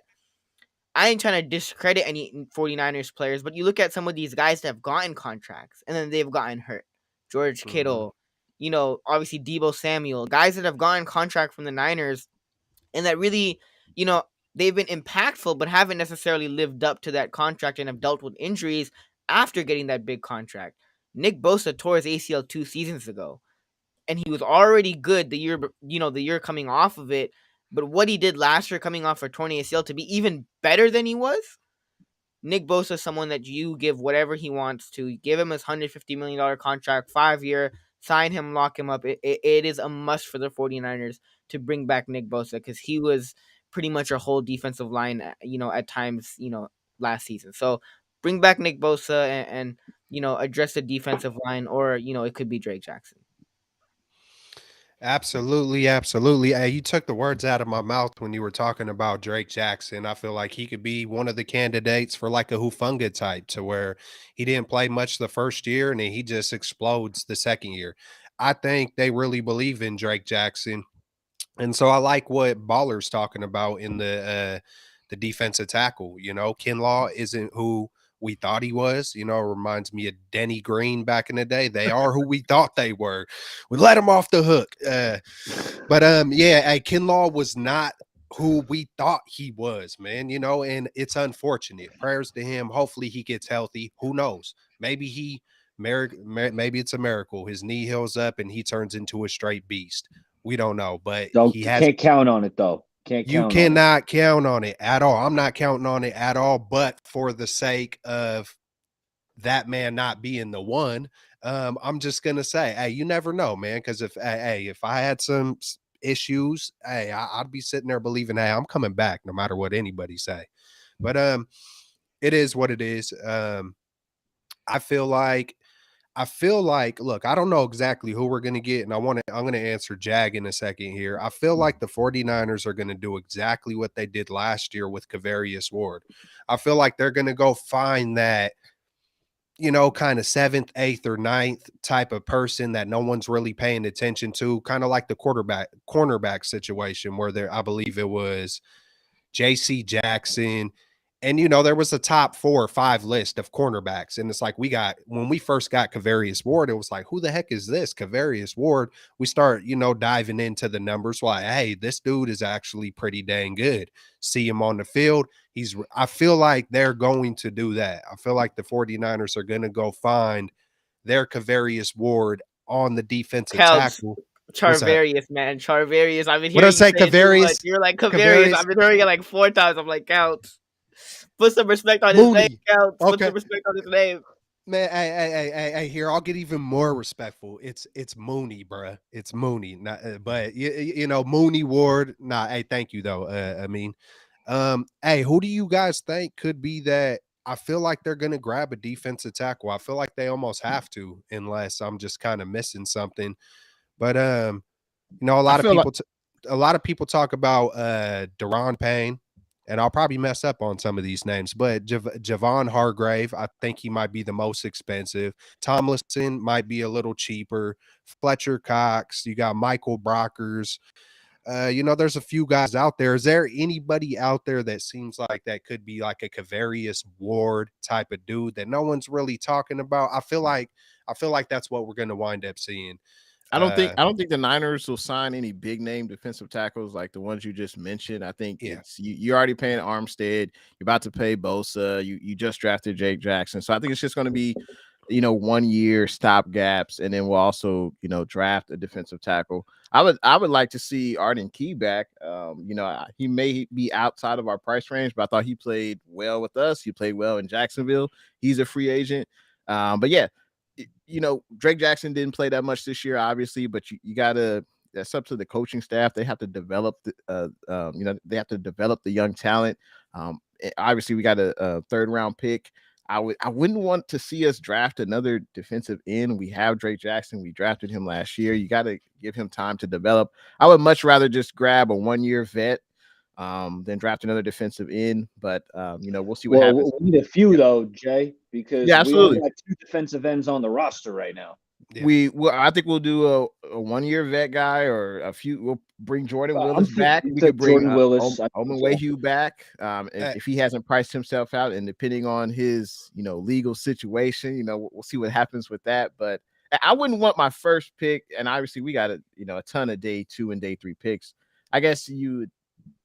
I ain't trying to discredit any 49ers players, but you look at some of these guys that have gotten contracts and then they've gotten hurt. George Kittle, obviously Deebo Samuel, guys that have gotten contract from the Niners and that really, they've been impactful but haven't necessarily lived up to that contract and have dealt with injuries after getting that big contract. Nick Bosa tore his ACL 2 seasons ago, and he was already good the year coming off of it. But what he did last year coming off a torn ACL to be even better than he was, Nick Bosa is someone that you give whatever he wants to. Give him his $150 million contract, 5-year, sign him, lock him up. It is a must for the 49ers to bring back Nick Bosa because he was pretty much a whole defensive line, at times, last season. So bring back Nick Bosa and address the defensive line, or, it could be Drake Jackson. Absolutely, absolutely. Hey, you took the words out of my mouth when you were talking about Drake Jackson. I feel like he could be one of the candidates for like a Hufanga type, to where he didn't play much the first year and then he just explodes the second year. I think they really believe in Drake Jackson. And so I like what Baller's talking about in the defensive tackle. Kinlaw isn't who we thought he was. Reminds me of Denny Green back in the day. They are who we thought they were. We let him off the hook. Kinlaw was not who we thought he was, man. And it's unfortunate. Prayers to him. Hopefully he gets healthy. Who knows? Maybe maybe it's a miracle. His knee heals up and he turns into a straight beast. We don't know, but can't count on it though. You cannot count on it at all. I'm not counting on it at all, but for the sake of that man not being the one, I'm just gonna say, hey, you never know, man. Because if I had some issues, I'd be sitting there believing, hey, I'm coming back no matter what anybody say. But it is what it is. I feel like, look, I don't know exactly who we're going to get, and I'm going to answer Jag in a second here. I feel like the 49ers are going to do exactly what they did last year with Kavarius Ward. I feel like they're going to go find that, kind of 7th, 8th, or 9th type of person that no one's really paying attention to, kind of like the cornerback situation where I believe it was J.C. Jackson. And, there was a top 4 or 5 list of cornerbacks. And it's like when we first got Kavarius Ward, it was like, who the heck is this Kavarius Ward? We start, diving into the numbers. Like, hey, this dude is actually pretty dang good. See him on the field. I feel like they're going to do that. I feel like the 49ers are going to go find their Kavarius Ward on the defensive tackle. Charvarius, man. Charvarius. I've been hearing what I say, Kavarius. You're like Kavarius. I've been hearing it like 4 times. I'm like, count. Put some respect on his name, Count. Put some respect on his name. Man, hey, here, I'll get even more respectful. It's Mooney, bruh. It's Mooney. Not, but Mooney Ward. Nah, hey, thank you though. Hey, who do you guys think could be that? I feel like they're gonna grab a defensive tackle. I feel like they almost have to, unless I'm just kind of missing something. But a lot of people talk about Deron Payne. And I'll probably mess up on some of these names, but Javon Hargrave, I think he might be the most expensive. Tomlinson might be a little cheaper. Fletcher Cox, you got Michael Brockers. There's a few guys out there. Is there anybody out there that seems like that could be like a Kavarius Ward type of dude that no one's really talking about? I feel like that's what we're going to wind up seeing. I don't think the Niners will sign any big name defensive tackles like the ones you just mentioned. I think you're already paying Armstead. You're about to pay Bosa. You just drafted Jake Jackson. So I think it's just going to be, 1 year stopgaps, and then we'll also, draft a defensive tackle. I would like to see Arden Key back. He may be outside of our price range, but I thought he played well with us. He played well in Jacksonville. He's a free agent. But yeah. Drake Jackson didn't play that much this year, obviously, but you gotta. That's up to the coaching staff. They have to develop they have to develop the young talent. Obviously, we got a 3rd round pick. I wouldn't want to see us draft another defensive end. We have Drake Jackson. We drafted him last year. You got to give him time to develop. I would much rather just grab a 1-year vet than draft another defensive end. But we'll see what happens. We need a few though, Jay, because absolutely. we only got 2 defensive ends on the roster right now. Yeah. I think we'll do a 1-year vet guy or a few. We'll bring Jordan I'm Willis back. We could bring Jordan Willis. Omen Wayhue back. Hey. If he hasn't priced himself out, and depending on his legal situation, we'll see what happens with that. But I wouldn't want my first pick, and obviously we got a ton of day 2 and day 3 picks. I guess you would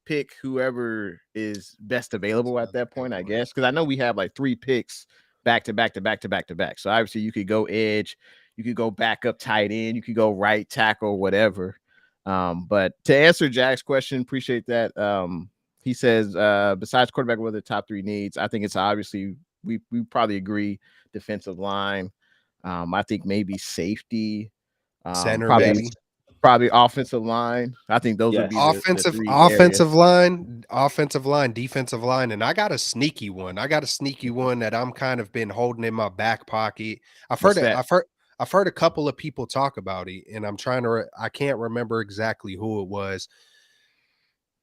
pick whoever is best available at that point, I guess, because I know we have like 3 picks back to back to back to back to back. So obviously you could go edge, you could go back up tight end, you could go right tackle, whatever. But to answer Jack's question, appreciate that. He says, besides quarterback, what are the top 3 needs? I think it's obviously we probably agree defensive line. I think maybe safety, Center, probably offensive line. I think those would be offensive line, defensive line, and I got a sneaky one. That I'm kind of been holding in my back pocket. I've heard a couple of people talk about it, and I can't remember exactly who it was,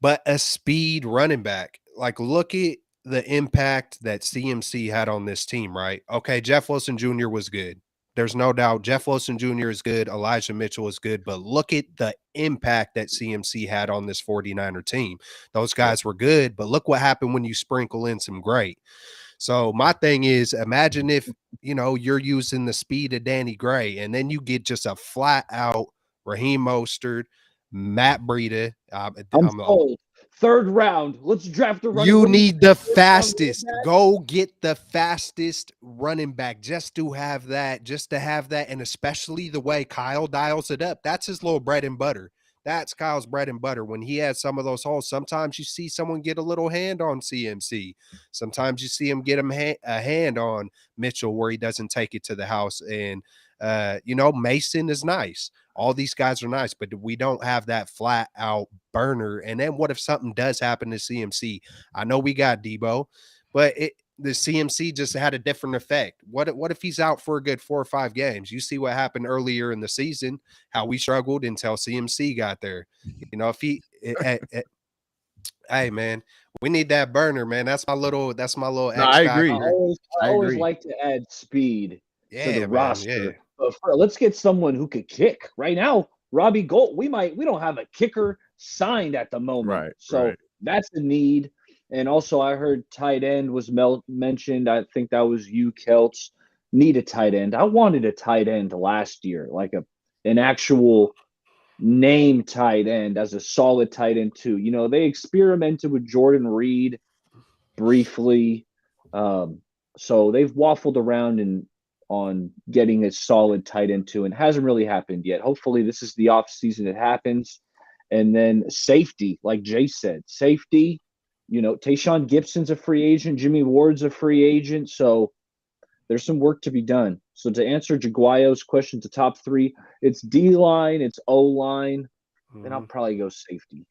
but a speed running back. Like, look at the impact that CMC had on this team, right? Okay, Jeff Wilson Jr. was good. There's no doubt Jeff Wilson Jr. is good. Elijah Mitchell is good. But look at the impact that CMC had on this 49er team. Those guys were good, but look what happened when you sprinkle in some great. So my thing is, imagine if, you're using the speed of Danny Gray, and then you get just a flat out Raheem Mostert, Matt Breida. I'm sold. 3rd round. Let's draft a running You back. need the fastest. Go get the fastest running back just to have that. And especially the way Kyle dials it up. That's his little bread and butter. That's Kyle's bread and butter. When he has some of those holes, sometimes you see someone get a little hand on CMC. Sometimes you see him get a hand on Mitchell where he doesn't take it to the house. And, Mason is nice. All these guys are nice, but we don't have that flat out burner. And then what if something does happen to CMC? I know we got Debo, but the CMC just had a different effect. What if he's out for a good 4 or 5 games? You see what happened earlier in the season, how we struggled until CMC got there. If he, hey man, we need that burner, man. That's my little. No, I agree. I always like to add speed to the roster. Yeah. But let's get someone who could kick. Right now, Robbie Gold, we don't have a kicker signed at the moment. Right. So that's a need. And also I heard tight end was mentioned. I think that was you, Kelts. Need a tight end. I wanted a tight end last year, like an actual name tight end as a solid tight end too. They experimented with Jordan Reed briefly. So they've waffled around on getting a solid tight end too, and hasn't really happened yet. Hopefully this is the offseason it happens. And then safety, like Jay said, safety, Tayshaun Gibson's a free agent, Jimmy Ward's a free agent, so there's some work to be done. So to answer Jaguayo's question to top 3, it's D-line, it's O-line, and I'll probably go safety.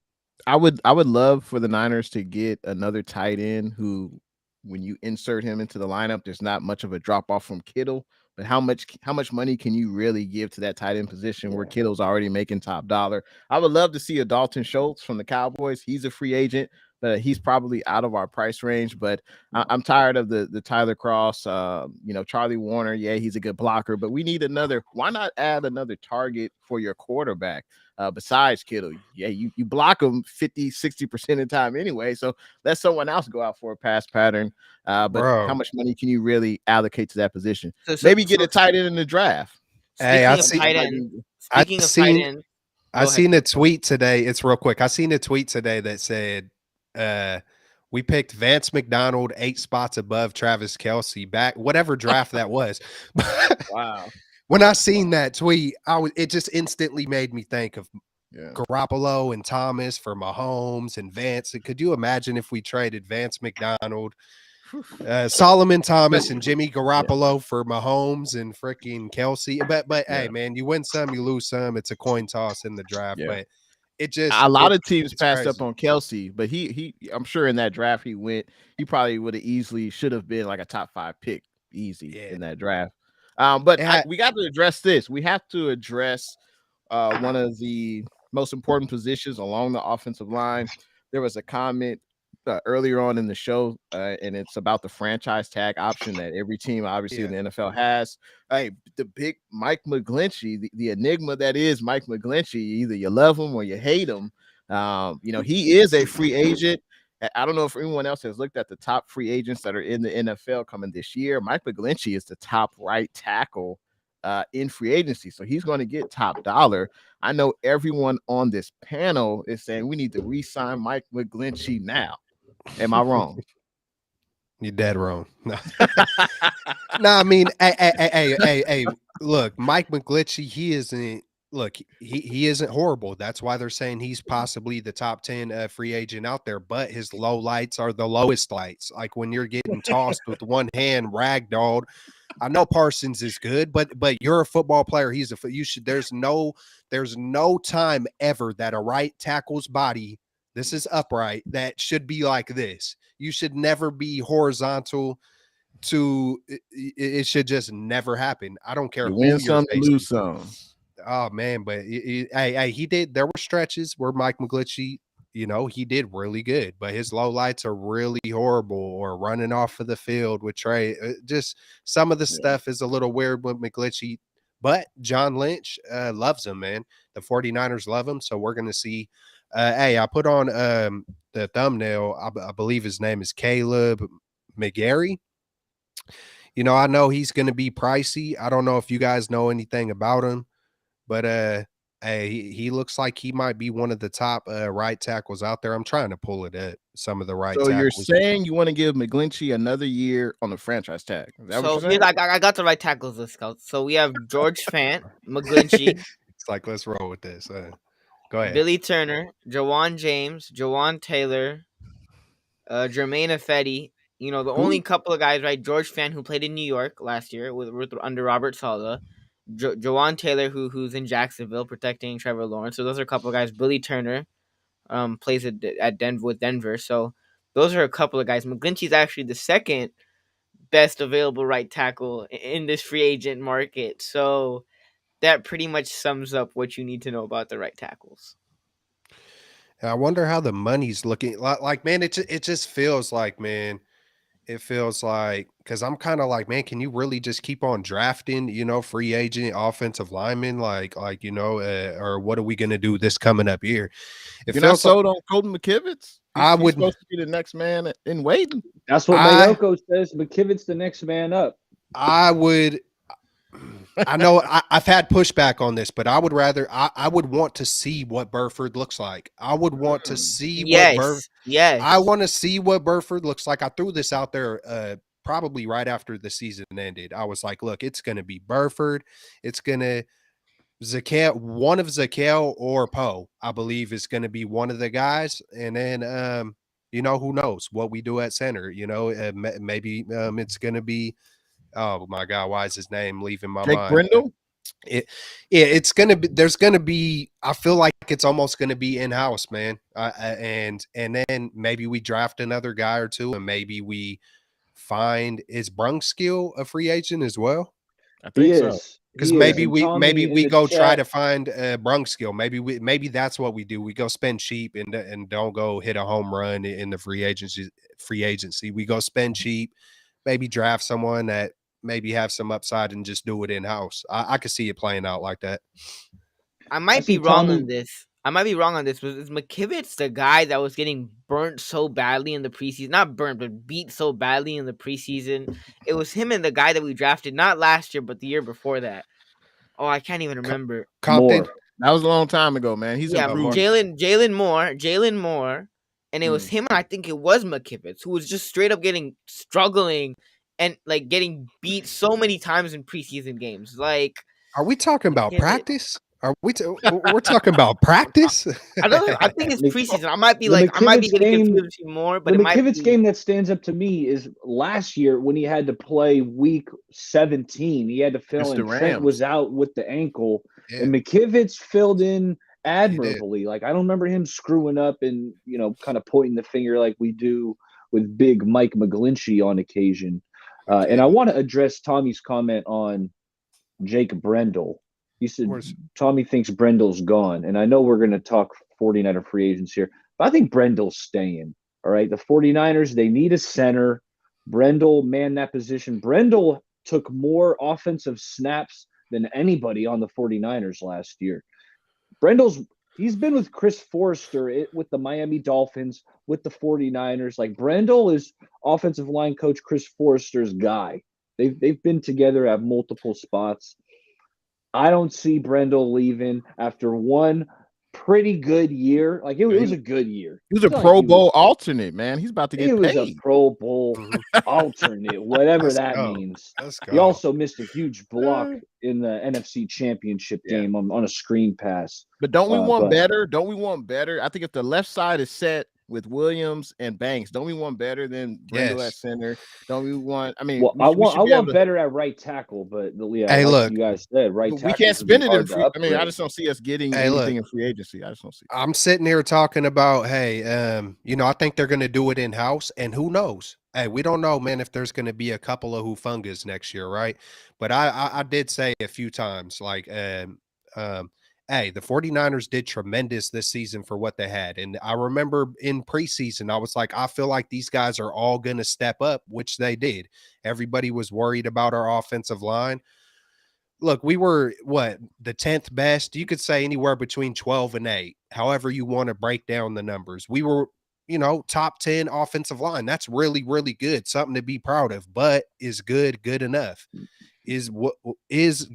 I would love for the Niners to get another tight end who, when you insert him into the lineup, there's not much of a drop off from Kittle, but how much money can you really give to that tight end position where Kittle's already making top dollar? I would love to see a Dalton Schultz from the Cowboys. He's a free agent, but he's probably out of our price range. But I'm tired of the Tyler Cross, Charlie Warner. Yeah, he's a good blocker, but we need another. Why not add another target for your quarterback? Besides Kittle, you block them 50-60% of the time anyway, so let someone else go out for a pass pattern. But how much money can you really allocate to that position? Maybe get a tight end in the draft. I seen a tweet today. It's real quick. I seen a tweet today that said we picked Vance McDonald 8 spots above Travis Kelce back, whatever draft that was. Wow. When I seen that tweet, it just instantly made me think of Garoppolo and Thomas for Mahomes and Vance. Could you imagine if we traded Vance McDonald, Solomon Thomas, and Jimmy Garoppolo for Mahomes and freaking Kelce? But hey, man, you win some, you lose some. It's a coin toss in the draft. But a lot of teams passed up on Kelce, but he I'm sure in that draft he probably would have easily should have been like a top 5 pick in that draft. But we got to address this. We have to address one of the most important positions along the offensive line. There was a comment earlier on in the show, and it's about the franchise tag option that every team, obviously, in the NFL has. Hey, the big Mike McGlinchey, the enigma that is Mike McGlinchey. Either you love him or you hate him. He is a free agent. I don't know if anyone else has looked at the top free agents that are in the NFL coming this year. Mike McGlinchey is the top right tackle in free agency, so he's going to get top dollar. I know everyone on this panel is saying we need to re-sign Mike McGlinchey now. Am I wrong? You're dead wrong. No, no. I mean, hey. Look, Mike McGlinchey, he isn't. Look, he isn't horrible. That's why they're saying he's possibly the top 10 free agent out there. But his low lights are the lowest lights. Like when you're getting tossed with one hand, ragdolled. I know Parsons is good, but you're a football player. There's no time ever that a right tackle's body, this is upright, that should be like this. You should never be horizontal. It should just never happen. I don't care You who win you're some, facing. lose some. Oh man, but he did. There were stretches where Mike McGlinchey, he did really good, but his low lights are really horrible, or running off of the field with Trey. Just some of the stuff is a little weird with McGlinchey, but John Lynch loves him, man. The 49ers love him, so we're going to see. I put on the thumbnail. I believe his name is Caleb McGarry. I know he's going to be pricey. I don't know if you guys know anything about him, but he looks like he might be one of the top right tackles out there. I'm trying to pull it at some of the right So tackles. you're saying you want to give McGlinchey another year on the franchise tag? Is that what you're saying? I got the right tackles list, Scout. So we have George Fant, McGlinchey. It's like, let's roll with this. Go ahead. Billy Turner, Jawan James, Jawan Taylor, Jermaine Ifedi. The only couple of guys, right? George Fant, who played in New York last year with under Robert Saleh. Jawan Taylor, who's in Jacksonville protecting Trevor Lawrence. So those are a couple of guys. Billy Turner plays at Denver with Denver. So those are a couple of guys. McGlinchey's actually the second best available right tackle in this free agent market. So that pretty much sums up what you need to know about the right tackles. I wonder how the money's looking. Like man, it just feels like, man. It feels like, because I'm kind of like, man, can you really just keep on drafting, free agent offensive linemen, or what are we going to do this coming up year? You're not sold on Colton McKivitz? He's supposed to be the next man in waiting. That's what Mayoko says. McKivitz the next man up. I know I've had pushback on this, but I would rather I would want to see what Burford looks like. I would want to see I want to see what Burford looks like. I threw this out there probably right after the season ended. I was like, look, it's going to be Burford. It's going to one of Zakel or Poe, I believe, is going to be one of the guys. And then, who knows what we do at center, maybe it's going to be, oh my God, why is his name leaving my mind? Brindle? It's gonna be. There's gonna be. I feel like it's almost gonna be in house, man. And then maybe we draft another guy or two, and maybe we find is Brunskill a free agent as well? I think so. Because maybe we go try to find Brunskill. Maybe that's what we do. We go spend cheap and don't go hit a home run in the free agency. We go spend cheap. Maybe draft someone that maybe have some upside and just do it in-house. I could see it playing out like that. I might be wrong on this. Was McKivitz the guy that was getting burnt so badly in the preseason? Not burnt, but beat so badly in the preseason. It was him and the guy that we drafted, not last year, but the year before that. Oh, I can't even remember. Compton. That was a long time ago, man. He's improved. Jalen Moore. And it was him, and I think it was McKivitz, who was just straight up struggling and like getting beat so many times in preseason games. Like, are we talking about practice? Are we? We're talking about practice. I think it's preseason. I might be getting confused more, but the McKivitz game that stands up to me is last year when he had to play week 17. He had to fill in. Trent was out with the ankle, and McKivitz filled in admirably. Like, I don't remember him screwing up and kind of pointing the finger like we do with big Mike McGlinchey on occasion. And I want to address Tommy's comment on Jake Brendel. He said Tommy thinks Brendel's gone, and I know we're going to talk 49er free agents here, but I think Brendel's staying. All right. The 49ers, they need a center. Brendel manned that position. Brendel took more offensive snaps than anybody on the 49ers last year. He's been with Chris Forrester with the Miami Dolphins, with the 49ers. Like Brendel is offensive line coach Chris Forrester's guy. They've been together at multiple spots. I don't see Brendel leaving after one pretty good year. Like it was a good year. He was a Pro Bowl alternate, man. He's about to get paid. He was a Pro Bowl alternate, whatever that means. He also missed a huge block in the NFC Championship game on a screen pass. But don't we want better? Don't we want better? I think if the left side is set with Williams and Banks, don't we want better than Brendel at center? Don't we want? I mean, I want better at right tackle, but hey, look, you guys said right tackle. We can't spend it in free. I mean, I just don't see us getting anything in free agency. I just don't see. I'm sitting here talking about, hey, I think they're going to do it in house, and who knows? Hey, we don't know, man, if there's going to be a couple of Hufungas next year, right? But I did say a few times, like, hey, the 49ers did tremendous this season for what they had. And I remember in preseason, I was like, I feel like these guys are all going to step up, which they did. Everybody was worried about our offensive line. Look, we were, the 10th best? You could say anywhere between 12 and 8, however you want to break down the numbers. We were, top 10 offensive line. That's really, really good. Something to be proud of. But is good enough? Is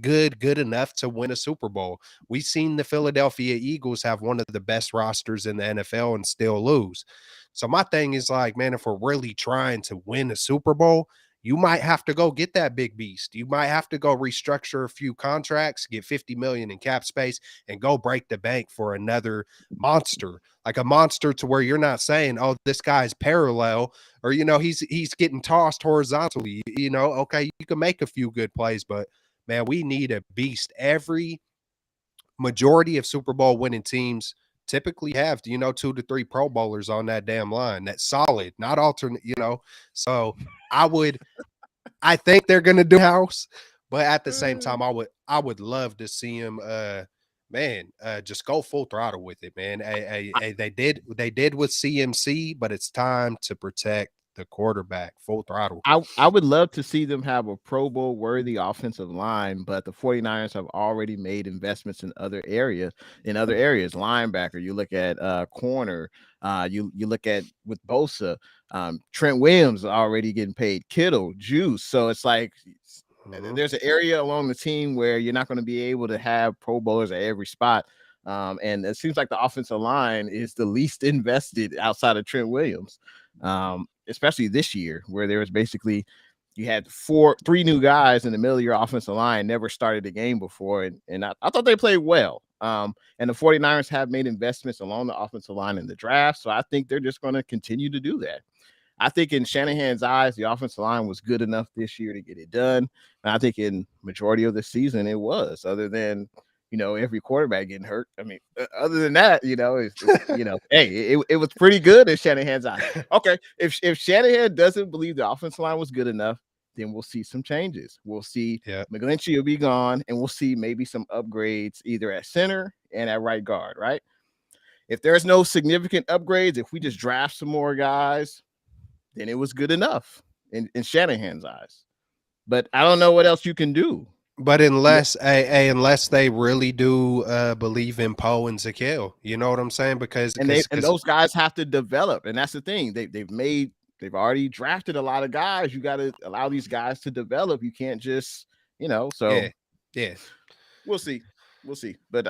good enough to win a Super Bowl? We've seen the Philadelphia Eagles have one of the best rosters in the NFL and still lose. So my thing is like, man, if we're really trying to win a Super Bowl, you might have to go get that big beast. You might have to go restructure a few contracts, get $50 million in cap space, and go break the bank for another monster, like a monster to where you're not saying, oh, this guy's parallel, or, he's getting tossed horizontally. Okay, you can make a few good plays, but, man, we need a beast. Every majority of Super Bowl winning teams typically have, 2 to 3 Pro Bowlers on that damn line. That's solid, not alternate, So I think they're going to do house, but at the same time, I would love to see him, just go full throttle with it, man. They did with CMC, but it's time to protect the quarterback full throttle. I would love to see them have a Pro Bowl worthy offensive line, but the 49ers have already made investments in other areas. Linebacker, you look at corner, you look at with Bosa, Trent Williams already getting paid, Kittle, Juice. So it's like there's an area along the team where you're not going to be able to have Pro Bowlers at every spot. And it seems like the offensive line is the least invested outside of Trent Williams. Especially this year, where there was basically you had 3 new guys in the middle of your offensive line, never started a game before, and I thought they played well. And the 49ers have made investments along the offensive line in the draft, so I think they're just going to continue to do that. I think in Shanahan's eyes, the offensive line was good enough this year to get it done, and I think in majority of the season it was, other than every quarterback getting hurt. I mean, other than that, hey, it was pretty good in Shanahan's eyes. Okay, if Shanahan doesn't believe the offensive line was good enough, then we'll see some changes. We'll see McGlinchey will be gone, and we'll see maybe some upgrades either at center and at right guard, right? If there's no significant upgrades, if we just draft some more guys, then it was good enough in Shanahan's eyes. But I don't know what else you can do. But unless they really do believe in Poe and Zaquille, you know what I'm saying? Because those guys have to develop, and that's the thing. They've already drafted a lot of guys. You got to allow these guys to develop. You can't just So yeah. We'll see. But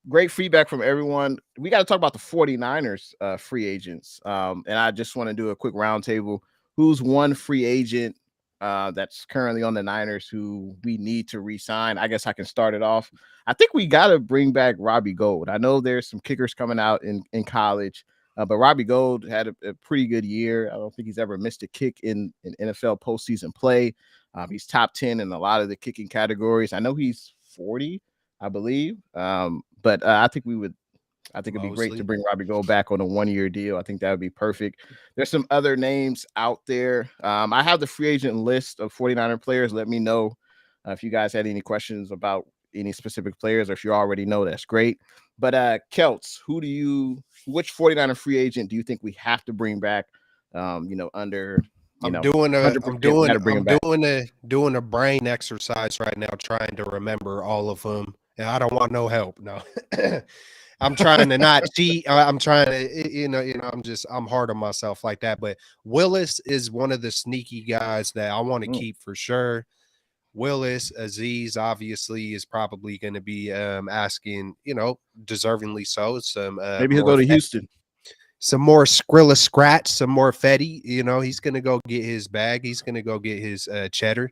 great feedback from everyone. We got to talk about the 49ers free agents. And I just want to do a quick roundtable. Who's one free agent that's currently on the Niners who we need to re-sign? I guess I can start it off. I think we got to bring back Robbie Gould. I know there's some kickers coming out in college, but Robbie Gould had a pretty good year. I don't think he's ever missed a kick in NFL postseason play. He's top 10 in a lot of the kicking categories. I know he's 40, I believe. But I think it'd be great to bring Robbie Gould back on a 1-year deal. I think that would be perfect. There's some other names out there. I have the free agent list of 49er players. Let me know if you guys had any questions about any specific players, or if you already know, that's great. But Kelts, which 49er free agent do you think we have to bring back? Under I'm 100% doing a brain exercise right now, trying to remember all of them. And I don't want no help. No, I'm trying to not cheat. I'm trying to, I'm hard on myself like that. But Willis is one of the sneaky guys that I want to keep for sure. Willis, Aziz obviously is probably going to be asking, deservingly so. Some maybe he'll go to Houston. Some more Skrilla scratch, some more Fetty. He's going to go get his bag. He's going to go get his cheddar.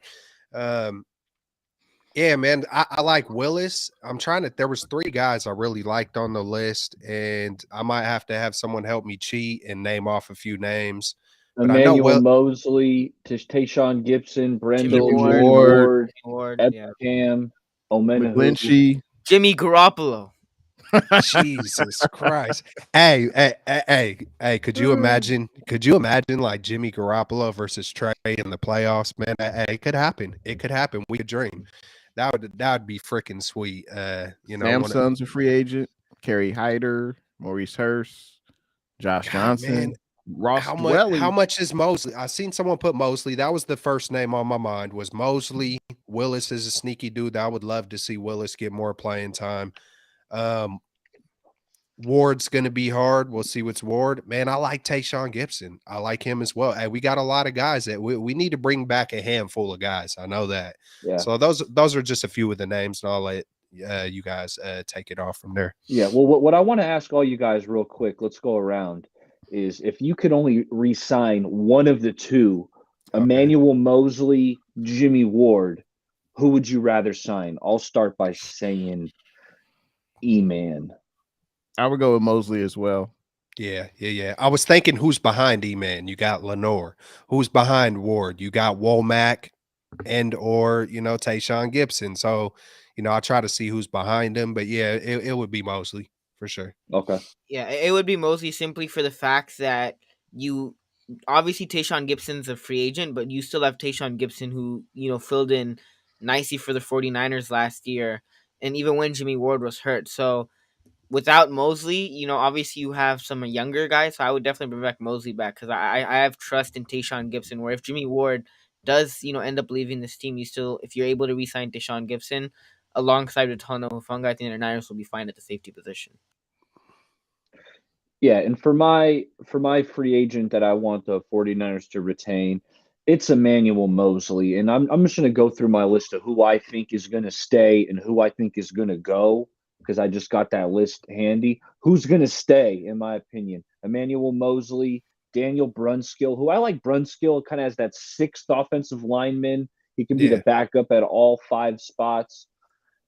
Yeah, man, I like Willis. There was 3 guys I really liked on the list, and I might have to have someone help me cheat and name off a few names. Emmanuel Mosley, Tayshaun Gibson, Brendel, Ward, Cam, McGlinchey, Jimmy Garoppolo. Jesus Christ. Hey, could you imagine like Jimmy Garoppolo versus Trey in the playoffs, man? It could happen. We could dream. That would be freaking sweet. Samson's a free agent. Kerry Hyder, Maurice Hurst, Josh Johnson, man, Ross how much is Mosley? I seen someone put Mosley. That was the first name on my mind was Mosley. Willis is a sneaky dude. I would love to see Willis get more playing time. Ward's going to be hard. We'll see what's Ward. Man, I like Tayshaun Gibson. I like him as well. Hey, we got a lot of guys that we need to bring back a handful of guys. I know that. Yeah. So those are just a few of the names, and I'll let you guys take it off from there. Yeah. Well, what I want to ask all you guys real quick, let's go around, is if you could only re-sign one of the 2, Emmanuel Mosley, Jimmy Ward, who would you rather sign? I'll start by saying E-Man. I would go with Mosley as well. Yeah. I was thinking who's behind E-Man. You got Lenore. Who's behind Ward? You got Womack or Tayshaun Gibson. So, I try to see who's behind him. But yeah, it would be Mosley for sure. Okay. Yeah, it would be Mosley simply for the fact that obviously Tayshaun Gibson's a free agent, but you still have Tayshaun Gibson who, filled in nicely for the 49ers last year. And even when Jimmy Ward was hurt. So without Mosley, obviously you have some younger guys. So I would definitely bring back Mosley back because I have trust in Tayshaun Gibson, where if Jimmy Ward does, end up leaving this team, if you're able to re-sign Tayshaun Gibson alongside with Tono Hufanga, I think the Niners will be fine at the safety position. Yeah, and for my free agent that I want the 49ers to retain, it's Emmanuel Mosley. And I'm just going to go through my list of who I think is going to stay and who I think is going to go, because I just got that list handy. Who's going to stay, in my opinion? Emmanuel Mosley, Daniel Brunskill, who I like. Brunskill kind of has that 6th offensive lineman. He can be the backup at all 5 spots.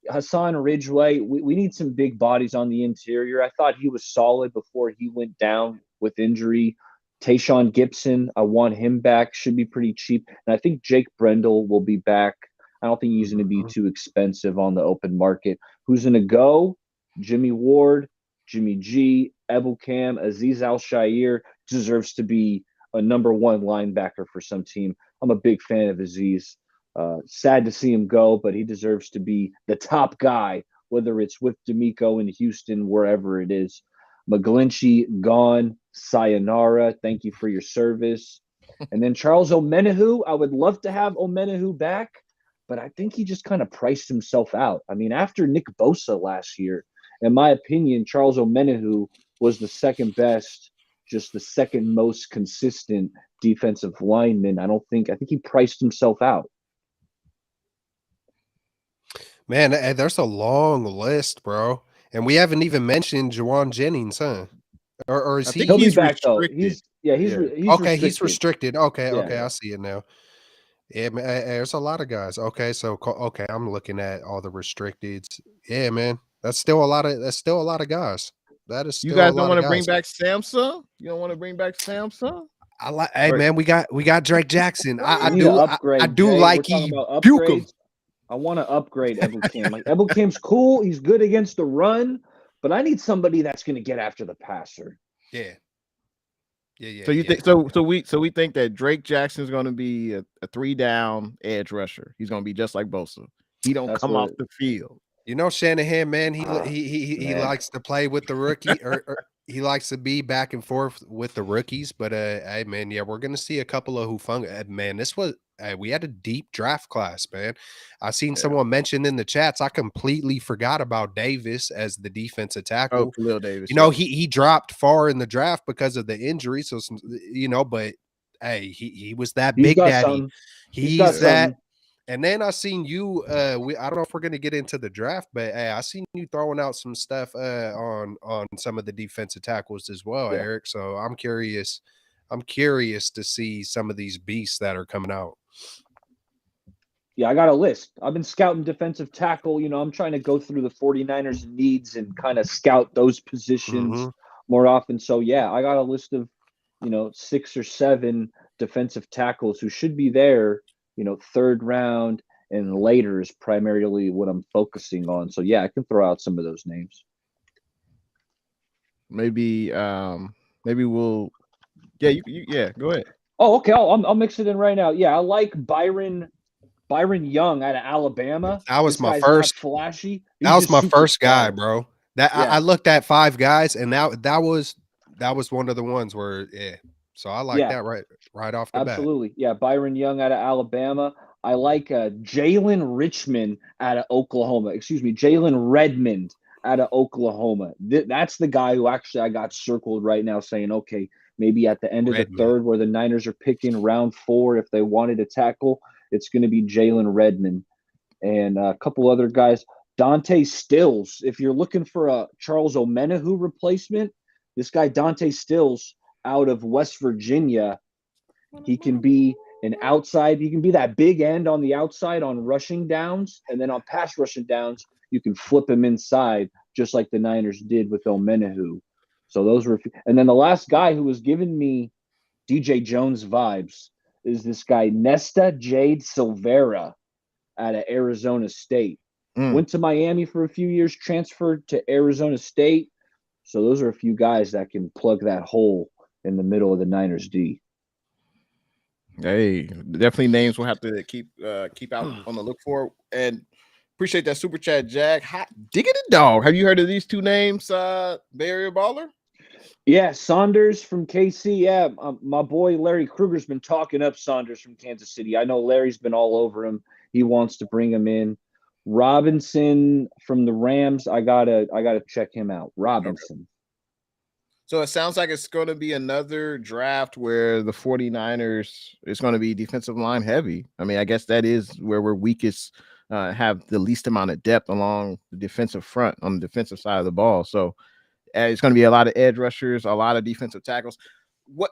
Hassan Ridgeway, we need some big bodies on the interior. I thought he was solid before he went down with injury. Tayshaun Gibson, I want him back. Should be pretty cheap. And I think Jake Brendel will be back. I don't think he's going to be too expensive on the open market. Who's going to go? Jimmy Ward, Jimmy G, Ebelcam, Aziz Al-Shaair deserves to be a number 1 linebacker for some team. I'm a big fan of Aziz. Sad to see him go, but he deserves to be the top guy, whether it's with D'Amico in Houston, wherever it is. McGlinchey gone. Sayonara. Thank you for your service. And then Charles Omenihu. I would love to have Omenihu back, but I think he just kind of priced himself out. I mean, after Nick Bosa last year, in my opinion, Charles Omenihu was the second best, just the second most consistent defensive lineman. I think he priced himself out. Man, there's a long list, bro. And we haven't even mentioned Juwan Jennings, huh? Or is he? He'll be back restricted. though. He's restricted. He's restricted. Okay, Yeah. I see it now. Yeah, man, there's a lot of guys. Okay, I'm looking at all the restricteds. Yeah, man, that's still a lot of guys. That is still You guys a lot don't want of to bring guys. back Samson? You don't want to bring back Samson? Man, we got Drake Jackson. I We need to upgrade, I do Jay. like We're talking he about puke him. upgrades. I want to upgrade Ebelcam. Like Ebelcam's cool. He's good against the run, but I need somebody that's going to get after the passer. Yeah. So you think so we think that Drake Jackson's going to be a 3-down edge rusher. He's going to be just like Bosa. He don't come off the field. You know, Shanahan, man, he Man. likes to play with the rookie, or he likes to be back and forth with the rookies. But hey, man, yeah, we're gonna see a couple of Hufanga. Man, this was we had a deep draft class, man. I seen someone mention in the chats. I completely forgot about Davis as the defensive tackle. Oh, Khalil Davis. You know, he dropped far in the draft because of the injury. So you know, but hey, he was that He's big got daddy. something. He's got that. something. And then I seen you. I don't know if we're gonna get into the draft, but hey, I seen you throwing out some stuff on some of the defensive tackles as well, Yeah. Eric. So I'm curious. I'm curious to see some of these beasts that are coming out. Yeah, I got a list. I've been scouting defensive tackle. You know, I'm trying to go through the 49ers needs and kind of scout those positions more often. So, yeah, I got a list of, 6 or 7 defensive tackles who should be there, 3rd round and later is primarily what I'm focusing on. So, yeah, I can throw out some of those names. Maybe we'll yeah, go ahead. Oh, okay. I'll mix it in right now. Yeah, I like Byron Young out of Alabama. That was This my guy's first. not flashy. That was my first guy, smart. bro. That Yeah. I looked at 5 guys, and that was one of the ones where So I like that right off the bat. Absolutely. Yeah, Byron Young out of Alabama. I like Jalen Richmond out of Oklahoma. Excuse me, Jalen Redmond out of Oklahoma. That's the guy who actually I got circled right now saying, okay, maybe at the end of the 3rd where the Niners are picking round 4, if they wanted to tackle, it's going to be Jalen Redmond. And a couple other guys. Dante Stills. If you're looking for a Charles Omenihu replacement, this guy Dante Stills out of West Virginia, he can be an outside. He can be that big end on the outside on rushing downs, and then on pass rushing downs, you can flip him inside, just like the Niners did with Omenihu. So those were, and then the last guy who was giving me DJ Jones vibes is this guy Nesta Jade Silvera out of Arizona State. Went to Miami for a few years, transferred to Arizona State. So those are a few guys that can plug that hole in the middle of the Niners D. Hey, definitely names we'll have to keep out on the look for. And appreciate that super chat, Jack. Hot diggity dog. Have you heard of these 2 names, Bay Area Baller? Yeah, Saunders from KC. Yeah, my boy Larry Kruger's been talking up Saunders from Kansas City. I know Larry's been all over him. He wants to bring him in. Robinson from the Rams. I gotta check him out. Robinson. Okay. So it sounds like it's going to be another draft where the 49ers is going to be defensive line heavy. I mean, I guess that is where we're weakest, have the least amount of depth along the defensive front on the defensive side of the ball. So it's going to be a lot of edge rushers, a lot of defensive tackles.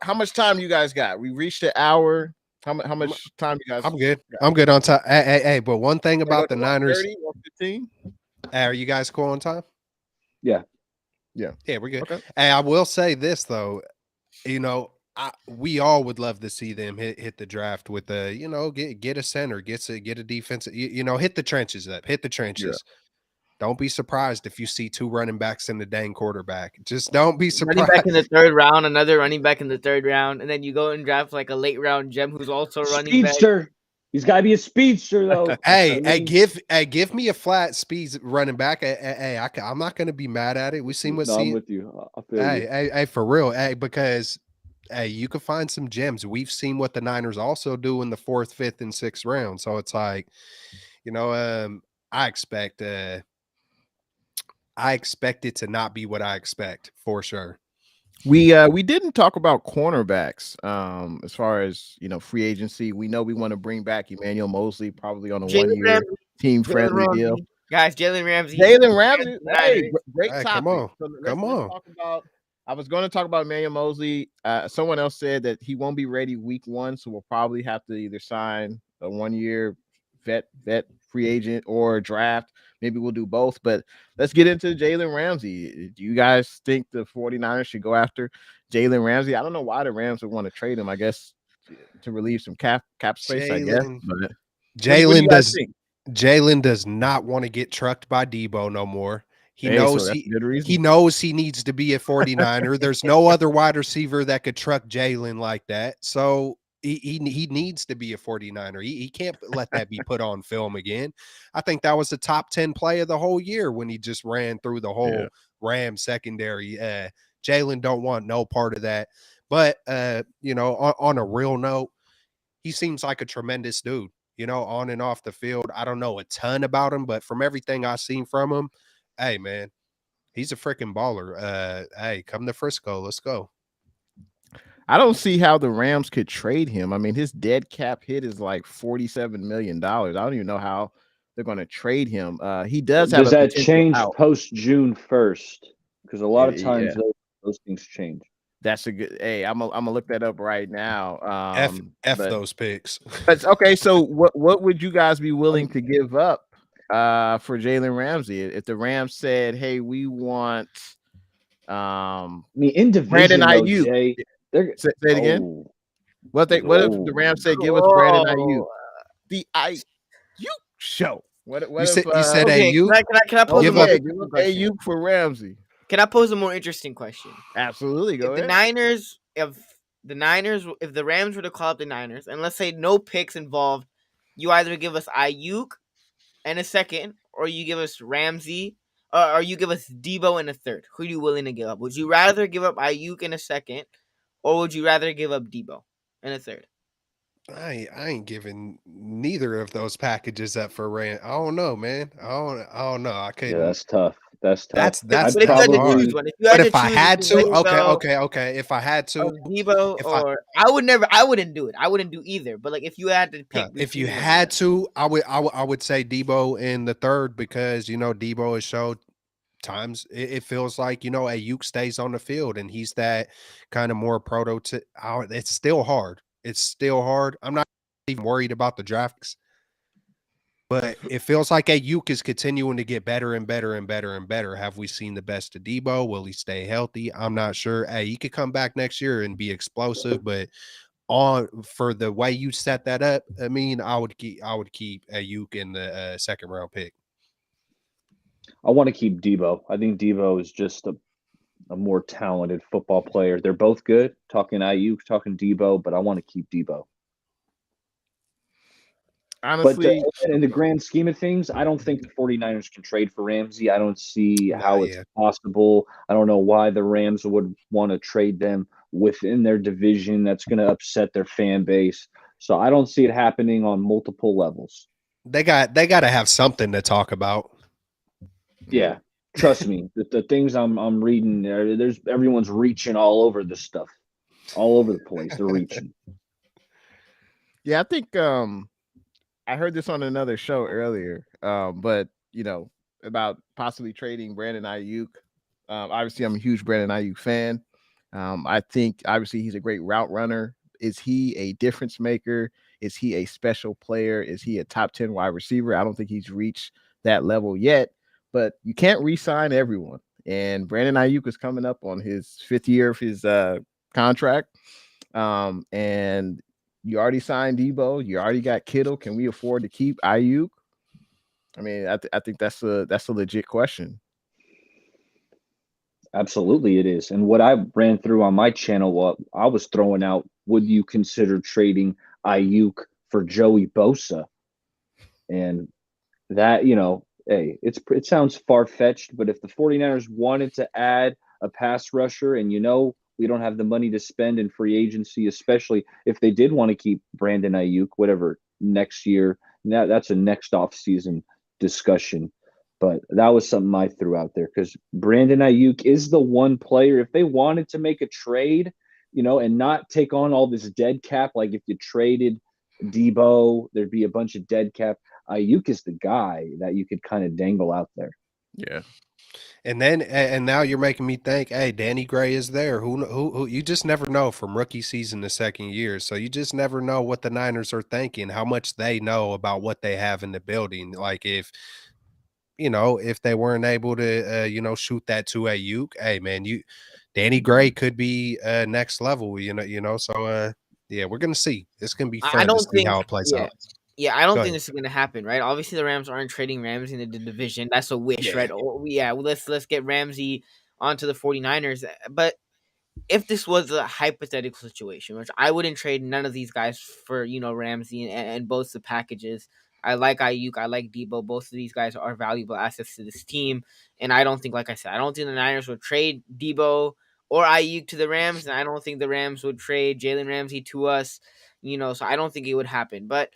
How much time you guys got? We reached the hour. How much time you guys? I'm good. I'm good on time. Hey, but one thing about the Niners. 30 or 15? Are you guys cool on time? Yeah. Yeah, we're good. Okay. Hey, I will say this though, we all would love to see them hit the draft with get a center, get a defensive, hit the trenches up, hit the trenches. Yeah. Don't be surprised if you see 2 running backs and the dang quarterback. Just don't be surprised. Running back in the 3rd round, another running back in the 3rd round, and then you go and draft like a late round gem who's also running back. Speedster. He's got to be a speedster though. Give me a flat speed running back. I'm not going to be mad at it. We seen what. I'm with you. I feel you. Hey, for real. Hey, because you can find some gems. We've seen what the Niners also do in the 4th, 5th, and 6th round. So it's like, I expect it to not be what I expect for sure. We didn't talk about cornerbacks as far as free agency. We know we want to bring back Emmanuel Mosley probably on a 1-year team friendly deal. Guys, Jalen Ramsey. Hey, great topic. Come on. I was going to talk about Emmanuel Mosley. Someone else said that he won't be ready week 1, so we'll probably have to either sign a 1-year vet free agent or draft. Maybe we'll do both, but let's get into Jalen Ramsey. Do you guys think the 49ers should go after Jalen Ramsey? I don't know why the Rams would want to trade him. I guess to relieve some cap space, I guess. But Jalen does not want to get trucked by Debo no more. He knows he needs to be a 49er. There's no other wide receiver that could truck Jalen like that. So he needs to be a 49er. He can't let that be put on film again. I think that was the top 10 play of the whole year when he just ran through the whole Ram secondary. Jalen don't want no part of that. But on a real note, he seems like a tremendous dude, on and off the field. I don't know a ton about him, but from everything I've seen from him, hey man, he's a freaking baller. Hey, come to Frisco. Let's go. I don't see how the Rams could trade him. I mean, his dead cap hit is like $47 million. I don't even know how they're going to trade him. He does have Does a that potential change out. post June 1st? Because a lot of times Yeah. those things change. That's a good. Hey, I'm gonna look that up right now. F but those picks. But okay, so what would you guys be willing to give up for Jalen Ramsey if the Rams said, "Hey, we want I mean, in division, Brandon though, Ayuk"? Jay, they're Say it again. oh, What if the Rams said, "Give us Brandon Ayuk"? The Ayuk show. What You if said Okay, Ayuk? can I pose a give more up interesting question? Ayuk for Ramsey? Can I pose a more interesting question? Absolutely, go If the ahead. Niners, if the Rams were to call up the Niners, and let's say no picks involved, you either give us Ayuk and a second, or you give us Ramsey, or you give us Debo in a third. Who are you willing to give up? Would you rather give up Ayuk in a second, or would you rather give up Debo in a third? I ain't giving neither of those packages up for Rand. I don't know, man. I don't know. I yeah, couldn't. that's tough. That's tough. That's But if you had to hard. choose one, if you But had to if I choose had to, between Debo okay. If I had to, or Debo, if I or I wouldn't do it. I wouldn't do either. But like, if you had to pick if you between had to, I would say Debo in the third because Debo has showed times it feels like Ayuk stays on the field and he's that kind of more prototype. It's still hard. It's still hard. I'm not even worried about the drafts. But it feels like Ayuk is continuing to get better and better and better and better. Have we seen the best of Debo? Will he stay healthy? I'm not sure. Hey, he could come back next year and be explosive, but for the way you set that up, I mean, I would keep Ayuk in the second round pick. I want to keep Debo. I think Debo is just a more talented football player. They're both good. Talking Ayuk, talking Debo, but I want to keep Debo. Honestly, but in the grand scheme of things, I don't think the 49ers can trade for Ramsey. I don't see how it's possible. I don't know why the Rams would want to trade them within their division. That's going to upset their fan base. So I don't see it happening on multiple levels. They got to have something to talk about. Yeah, trust me. The things I'm reading, there's everyone's reaching all over this stuff, all over the place. They're reaching. Yeah, I think I heard this on another show earlier, but about possibly trading Brandon Ayuk. Obviously, I'm a huge Brandon Ayuk fan. I think obviously he's a great route runner. Is he a difference maker? Is he a special player? Is he a top 10 wide receiver? I don't think he's reached that level yet, but you can't re-sign everyone. And Brandon Ayuk is coming up on his 5th year of his contract. And you already signed Debo. You already got Kittle. Can we afford to keep Ayuk? I mean, I think that's a legit question. Absolutely, it is. And what I ran through on my channel, I was throwing out: would you consider trading Ayuk for Joey Bosa? And that, hey, it sounds far fetched, but if the 49ers wanted to add a pass rusher, and we don't have the money to spend in free agency, especially if they did want to keep Brandon Ayuk, whatever, next year. That's a next offseason discussion. But that was something I threw out there because Brandon Ayuk is the one player, if they wanted to make a trade, and not take on all this dead cap, like if you traded Debo, there'd be a bunch of dead cap. Ayuk is the guy that you could kind of dangle out there. Yeah. And now you're making me think, hey, Danny Gray is there. Who you just never know from rookie season to second year. So you just never know what the Niners are thinking, how much they know about what they have in the building. Like if they weren't able to shoot that to Ayuk, hey man, Danny Gray could be next level, So yeah, we're gonna see. It's gonna be fun to see how it plays out. Yeah, I don't think this is gonna happen, right? Obviously, the Rams aren't trading Ramsey in the division. That's a wish, right? Let's get Ramsey onto the 49ers. But if this was a hypothetical situation, which I wouldn't trade none of these guys for, Ramsey and both the packages. I like Ayuk, I like Debo. Both of these guys are valuable assets to this team, and I don't think, like I said, I don't think the Niners would trade Debo or Ayuk to the Rams, and I don't think the Rams would trade Jalen Ramsey to us. So I don't think it would happen. But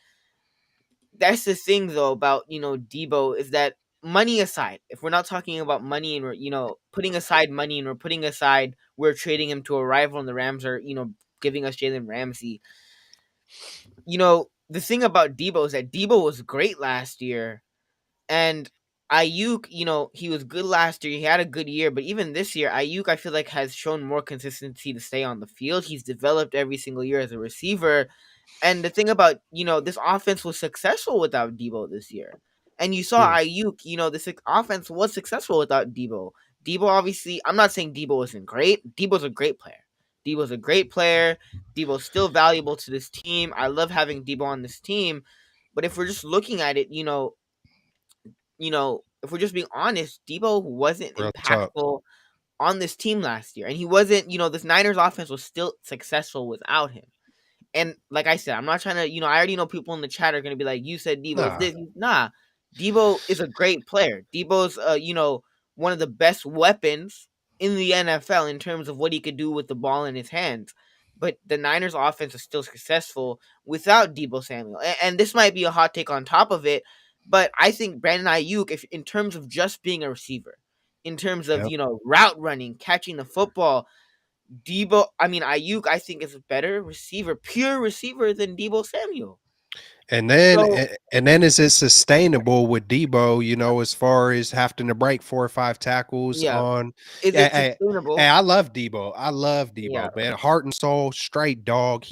that's the thing, though, about Debo, is that, money aside, if we're not talking about money and we're putting aside money and we're putting aside we're trading him to a rival and the Rams are giving us Jalen Ramsey. The thing about Debo is that Debo was great last year, and Ayuk, he was good last year. He had a good year, but even this year, Ayuk, I feel like, has shown more consistency to stay on the field. He's developed every single year as a receiver. And the thing about, this offense was successful without Debo this year. And you saw Ayuk, this offense was successful without Debo. Debo, obviously, I'm not saying Debo isn't great. Debo's a great player. Debo's a great player. Debo's still valuable to this team. I love having Debo on this team. But if we're just looking at it, if we're just being honest, Debo wasn't Real talk. impactful on this team last year. And he wasn't, this Niners offense was still successful without him. And like I said, I'm not trying to, I already know people in the chat are going to be like, you said Debo's this. Nah, Debo is a great player. Debo's, one of the best weapons in the NFL in terms of what he could do with the ball in his hands. But the Niners offense is still successful without Debo Samuel. And this might be a hot take on top of it, but I think Brandon Ayuk, if in terms of just being a receiver, in terms of, route running, catching the football, Ayuk, I think, is a better receiver, pure receiver, than Debo Samuel. And then is it sustainable with Debo, as far as having to break 4 or 5 tackles on? Is it sustainable? Hey, I love Debo, man. Heart and soul, straight dog.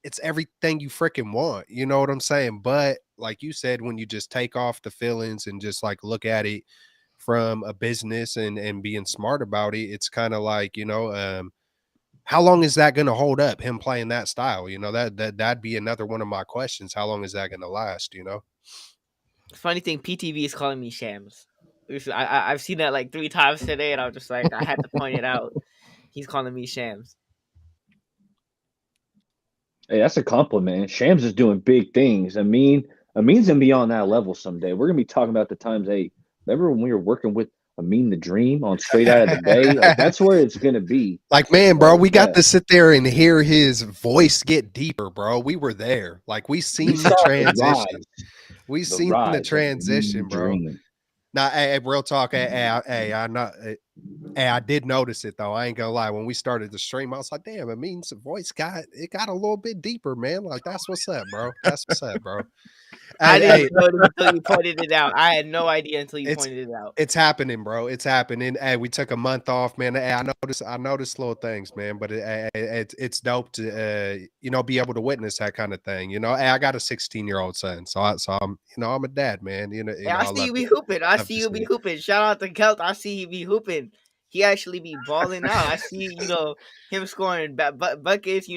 It's everything you freaking want. You know what I'm saying? But like you said, when you just take off the feelings and just like look at it from a business and being smart about it, it's kind of like, how long is that going to hold up, him playing that style? That'd be another one of my questions. How long is that going to last? Funny thing, PTV is calling me Shams. I've seen that like 3 times today, and I was just like, I had to point it out. He's calling me Shams. Hey, that's a compliment. Shams is doing big things. Amin's gonna be on that level someday. We're gonna be talking about the times. Hey, remember when we were working with Amin the Dream on Straight Out of the Bay? Like, that's where it's gonna be. Like, man, bro, we got to sit there and hear his voice get deeper, bro. We were there. Like, we seen the transition. We seen the transition, bro. Now, hey, real talk. Hey, I did notice it though. I ain't gonna lie. When we started the stream, I was like, "Damn, Amin's voice got a little bit deeper, man. Like, that's what's up, bro. That's what's up, bro." I didn't notice until you pointed it out. I had no idea until you pointed it out. It's happening, bro. It's happening. Hey, we took a month off, man. Hey, I noticed little things, man. But it's dope to be able to witness that kind of thing. Hey, I got a 16-year-old son, so I'm I'm a dad, man. I see you be hooping. I see you be hooping. Shout out to Kelt. I see you be hooping. He actually be balling out. I see him scoring buckets.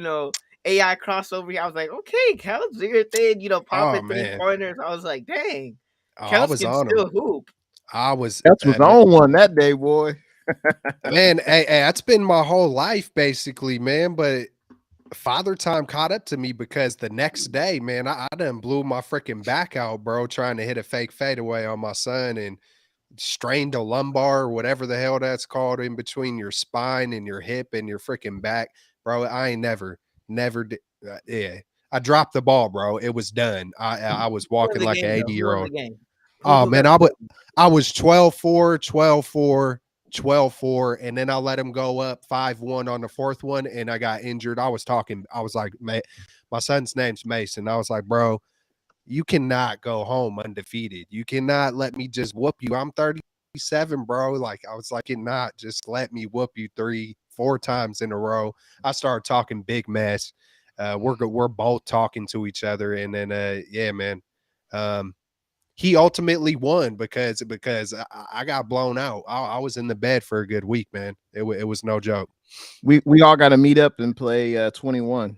AI crossover. I was like, okay, Kels, do your thing. Popping 3 pointers. I was like, dang, Kels can still hoop. Kels was on one that day, boy. Man, hey, that's been my whole life basically, man. But Father Time caught up to me because the next day, man, I done blew my freaking back out, bro, trying to hit a fake fadeaway on my son and strained a lumbar or whatever the hell that's called in between your spine and your hip and your freaking back, bro. I ain't never did. I dropped the ball, bro. It was done. I was walking like an 80-year-old. Oh man, I was 12-4, 12-4, 12-4, and then I let him go up 5-1 on the 4th one, and I got injured. I was like, man, my son's name's Mason. I was like, bro, you cannot go home undefeated. You cannot let me just whoop you. I'm 37, bro. Like, I was like, cannot just let me whoop you 3-4 times in a row. I started talking big mess. We're both talking to each other, and then yeah, man. He ultimately won because I got blown out. I was in the bed for a good week, man. It was no joke. We all got to meet up and play 21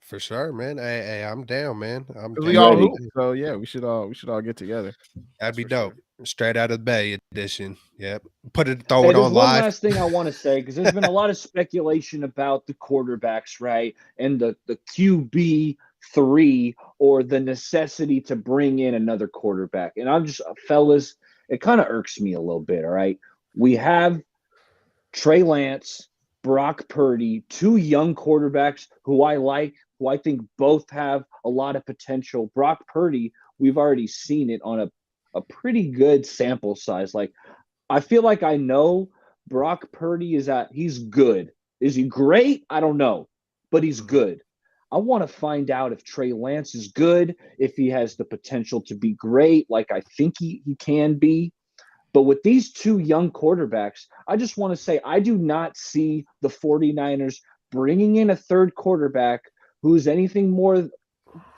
for sure, man. Hey, I'm down, man. We all hoop, so yeah, we should all get together. That'd be dope. Straight out of the Bay edition. Yep. Throw Hey, it there's on one live. last thing I want to say because there's been a lot of speculation about the quarterbacks, right? And the QB3 or the necessity to bring in another quarterback. And I'm just, fellas, it kind of irks me a little bit, all right? We have Trey Lance, Brock Purdy, two young quarterbacks who I like, who I think both have a lot of potential. Brock Purdy, we've already seen it on a pretty good sample size. Like, I feel like I know Brock Purdy he's good. Is he great? I don't know, but he's good. I want to find out if Trey Lance is good, if he has the potential to be great, like I think he can be. But with these two young quarterbacks, I just want to say I do not see the 49ers bringing in a third quarterback who's anything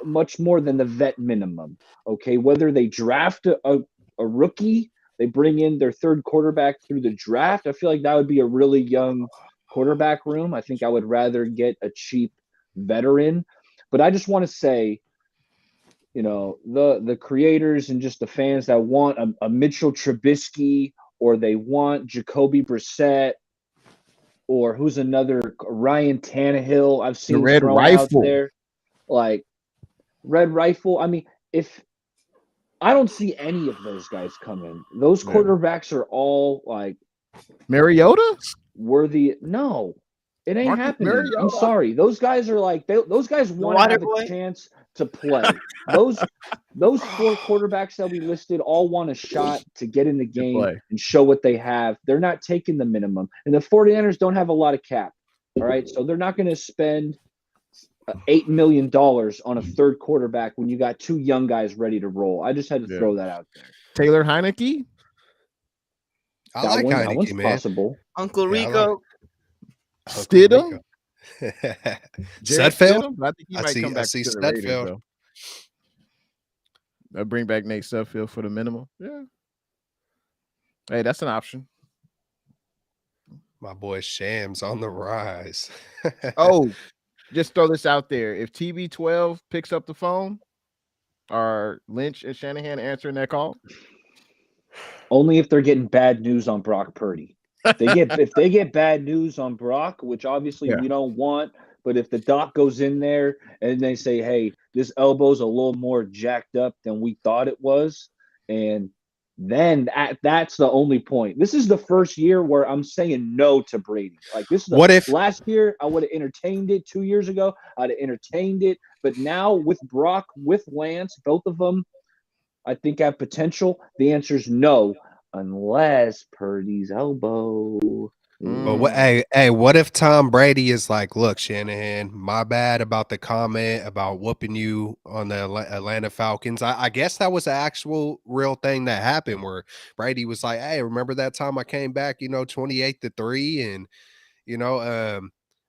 much more than the vet minimum. Okay, whether they draft a rookie, they bring in their third quarterback through the draft. I feel like that would be a really young quarterback room. I think I would rather get a cheap veteran. But I just want to say, the creators and just the fans that want a Mitchell Trubisky, or they want Jacoby Brissett, or who's another Ryan Tannehill I've seen Red thrown Rifle. out there, like Red Rifle. I mean, if I don't see any of those guys coming, those quarterbacks are all like Mariota? worthy. No, it ain't Marcus happening. Mariota? I'm sorry. Those guys are like those guys want to water have boy? a chance to play. Those four quarterbacks that we listed all want a shot to get in the game play. and show what they have. They're not taking the minimum. And the 49ers don't have a lot of cap. All right. So they're not going to spend $8 million on a third quarterback when you got two young guys ready to roll. I just had to throw that out there. Taylor Heineke? I like that Heineke, one's man. possible. Uncle Yeah, I Rico. Stidham? Sudfeld? I think he might come back I see to the Raiders, Sudfeld. though. I'll bring back Nate Sudfeld for the minimum. Yeah. Hey, that's an option. My boy Shams on the rise. Oh, just throw this out there. If TB12 picks up the phone, are Lynch and Shanahan answering that call? Only if they're getting bad news on Brock Purdy. If they get bad news on Brock, which obviously we don't want, but if the doc goes in there and they say, hey, this elbow's a little more jacked up than we thought it was, and then that's the only point. This is the first year where I'm saying no to Brady. Like, this is last year I would have entertained it. 2 years ago I'd have entertained it, but now with Brock, with Lance, both of them I think have potential. The answer is no, unless Purdy's elbow. But what if Tom Brady is like, look, Shanahan, my bad about the comment about whooping you on the Atlanta Falcons. I guess that was the actual real thing that happened where Brady was like, hey, remember that time I came back, 28-3 and,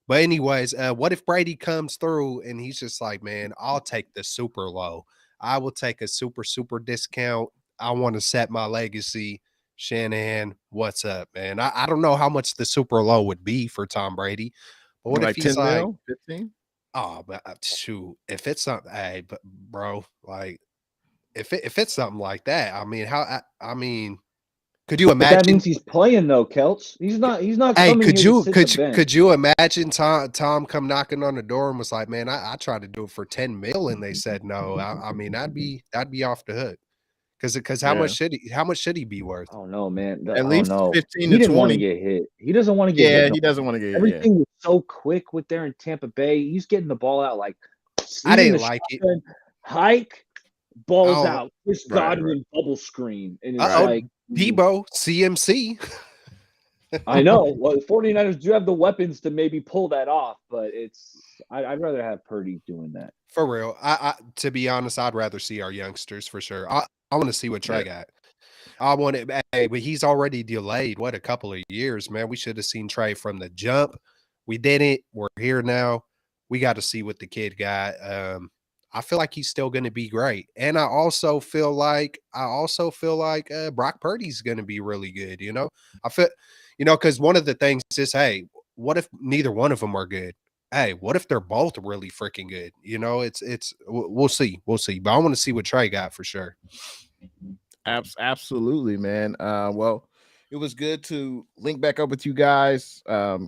but anyways, what if Brady comes through and he's just like, man, I'll take the super low. I will take a super, super discount. I want to set my legacy. Shanahan, what's up, man? I don't know how much the super low would be for Tom Brady, but what if he's 10 like mil, 15? Oh, but shoot, if it's something, hey, but bro, like if it's something like that, I mean, could you But imagine? that means he's playing though, Kelts. He's not Hey, coming here to sit the bench. could you imagine Tom come knocking on the door and was like, man, I tried to do it for 10 mil and they said no. I mean, that'd be off the hook. Because how much should he be worth? Oh no, man. At least 15 he to didn't want to 20. get hit. He doesn't want to get hit. Yeah, he doesn't want to get hit. Everything was so quick with there in Tampa Bay. He's getting the ball out like I didn't like it. Hike, balls Oh, out. Chris Godwin bubble screen. And it's like Debo, CMC. I know. Well, the 49ers do have the weapons to maybe pull that off, but I'd rather have Purdy doing that. For real. I to be honest, I'd rather see our youngsters for sure. I want to see what Trey got. I want it, hey, but he's already delayed a couple of years, man. We should have seen Trey from the jump. We didn't. We're here now. We got to see what the kid got. I feel like he's still going to be great, and I also feel like Brock Purdy's going to be really good. I feel, because one of the things is, hey, what if neither one of them are good? Hey, what if they're both really freaking good? We'll see. But I want to see what Trey got for sure. Absolutely, man. Well, it was good to link back up with you guys.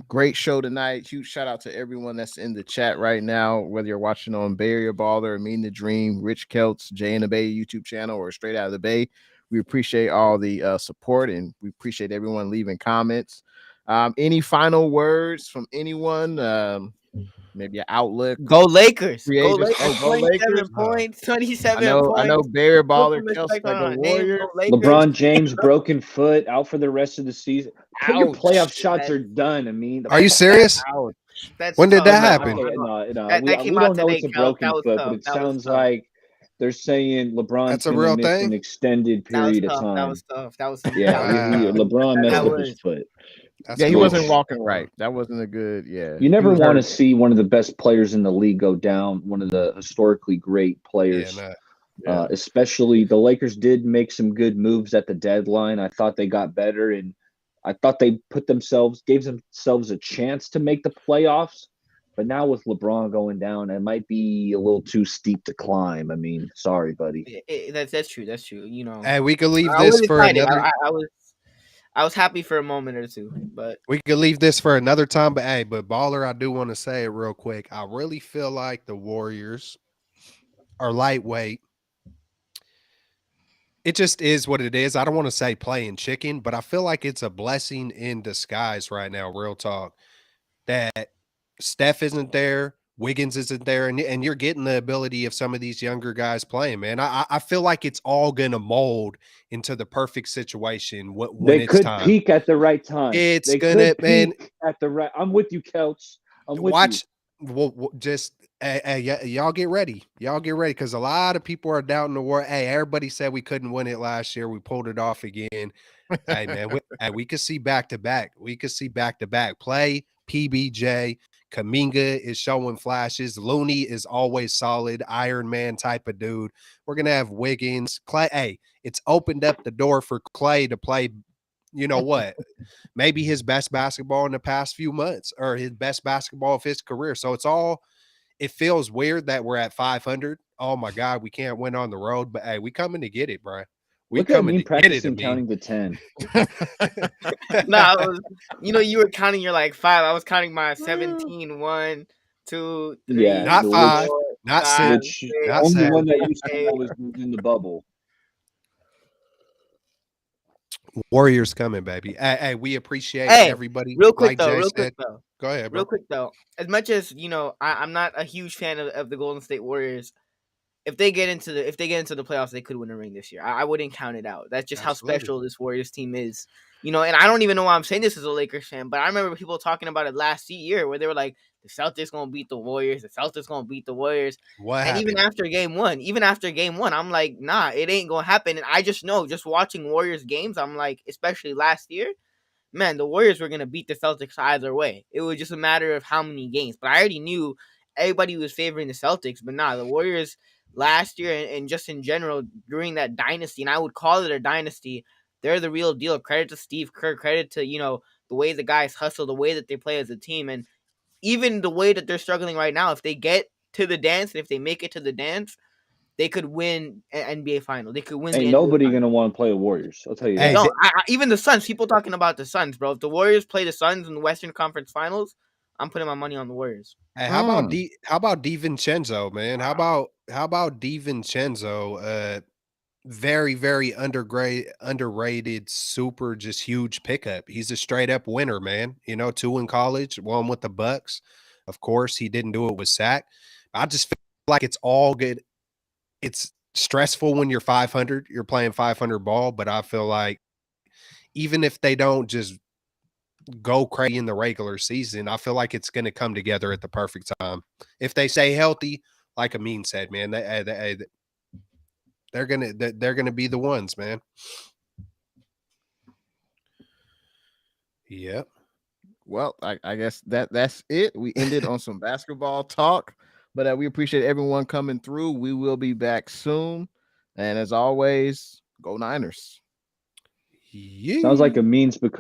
Great show tonight. Huge shout out to everyone that's in the chat right now, whether you're watching on Bay Area Baller, Amin the Dream, Rich Kelts, Jay in the Bay YouTube channel, or Straight Out of the Bay. We appreciate all the support, and we appreciate everyone leaving comments. Any final words from anyone? Maybe an outlook. Go Lakers. Go Creative. Lakers. Oh, go 27 Lakers. points. I 27 know points. Bay Area Put Baller some Kelsey respect like on a our name. Warrior. Go Lakers. LeBron James broken foot out for the rest of the season. Your Ouch. playoff shots are done. I mean, Are you serious? Ouch. That's When did tough. that I happen? know. No, That we came out don't know today, it's a Kel. broken That was foot, tough. but it That was sounds tough. like they're saying LeBron's That's a going to real miss thing? an extended That was period of tough. That time. was tough. That was Yeah, Wow. LeBron messed That up was. his foot. That's Yeah, he cool. wasn't walking right. That wasn't a good. Yeah, You he never was want to hurt. see one of the best players in the league go down, one of the historically great Yeah, players. no. Yeah. Especially the Lakers did make some good moves at the deadline. I thought they got better, and I thought they gave themselves a chance to make the playoffs. But now with LeBron going down, it might be a little too steep to climb. I mean, sorry, buddy. That's true. That's true. You know, Hey, we could leave I was this for excited. another. I was happy for a moment or two, but We could leave this for another time. But hey, Baller, I do want to say it real quick. I really feel like the Warriors are lightweight. It just is what it is. I don't want to say playing chicken, but I feel like it's a blessing in disguise right now. Real talk. That Steph isn't there, Wiggins isn't there, and you're getting the ability of some of these younger guys playing, man. I feel like it's all gonna mold into the perfect situation when They it's could time. peak at the right time. It's they gonna, could man. peak at the right. I'm with you, Kelch. I'm with Watch. you. Well, just y'all get ready. Y'all get ready because a lot of people are doubting the war. Hey, everybody said we couldn't win it last year. We pulled it off again. Hey, man, we could see back to back. We could see back to back play. PBJ, Kaminga is showing flashes. Looney is always solid, Iron Man type of dude. We're gonna have Wiggins, Clay. Hey, it's opened up the door for Clay to play. You know what? Maybe his best basketball in the past few months, or his best basketball of his career. So it feels weird that we're at 500. Oh my God, we can't win on the road, but hey, we coming to get it, bro. We Look at coming me to get it. practicing counting to 10. no, you were counting your like 5. I was counting my 17, 1, 2, 3, Yeah, Not the 5, 4, not 5, 6, which not only 7. one that you said Okay. was in the bubble. Warriors coming, baby. Hey, we appreciate Hey, everybody. real quick Like though, Jay real quick said. though, Go ahead, bro. real quick though. As much as I'm not a huge fan of the Golden State Warriors. If they get into the playoffs, they could win a ring this year. I wouldn't count it out. That's just Absolutely. how special this Warriors team is. And I don't even know why I'm saying this as a Lakers fan, but I remember people talking about it last year where they were like, the Celtics gonna beat the Warriors. The Celtics gonna beat the Warriors. What And happened? even after game one, I'm like, nah, it ain't gonna happen. And I just know, just watching Warriors games, I'm like, especially last year, man, the Warriors were gonna beat the Celtics either way. It was just a matter of how many games. But I already knew everybody was favoring the Celtics, but nah, the Warriors last year and just in general during that dynasty, and I would call it a dynasty, they're the real deal. Credit to Steve Kerr, credit to, the way the guys hustle, the way that they play as a team, and even the way that they're struggling right now. If they get to the dance, and if they make it to the dance, they could win an NBA final. They could win the Ain't NBA nobody final. gonna want to play the Warriors. I'll tell you Hey, that. No, even the Suns. People talking about the Suns, bro. If the Warriors play the Suns in the Western Conference Finals, I'm putting my money on the Warriors. Hey, how about DiVincenzo, man? How about DiVincenzo? Very, very underrated, super just huge pickup. He's a straight up winner, man. 2 in college, 1 with the Bucks. Of course, he didn't do it with Sac. I just feel like it's all good. It's stressful when you're 500. You're playing 500 ball, but I feel like even if they don't just go crazy in the regular season, I feel like it's going to come together at the perfect time. If they stay healthy, like Amin said, man, they're gonna be the ones, man. Yep. Well, I guess that's it. We ended on some basketball talk, but we appreciate everyone coming through. We will be back soon, and as always, go Niners. Sounds like a means become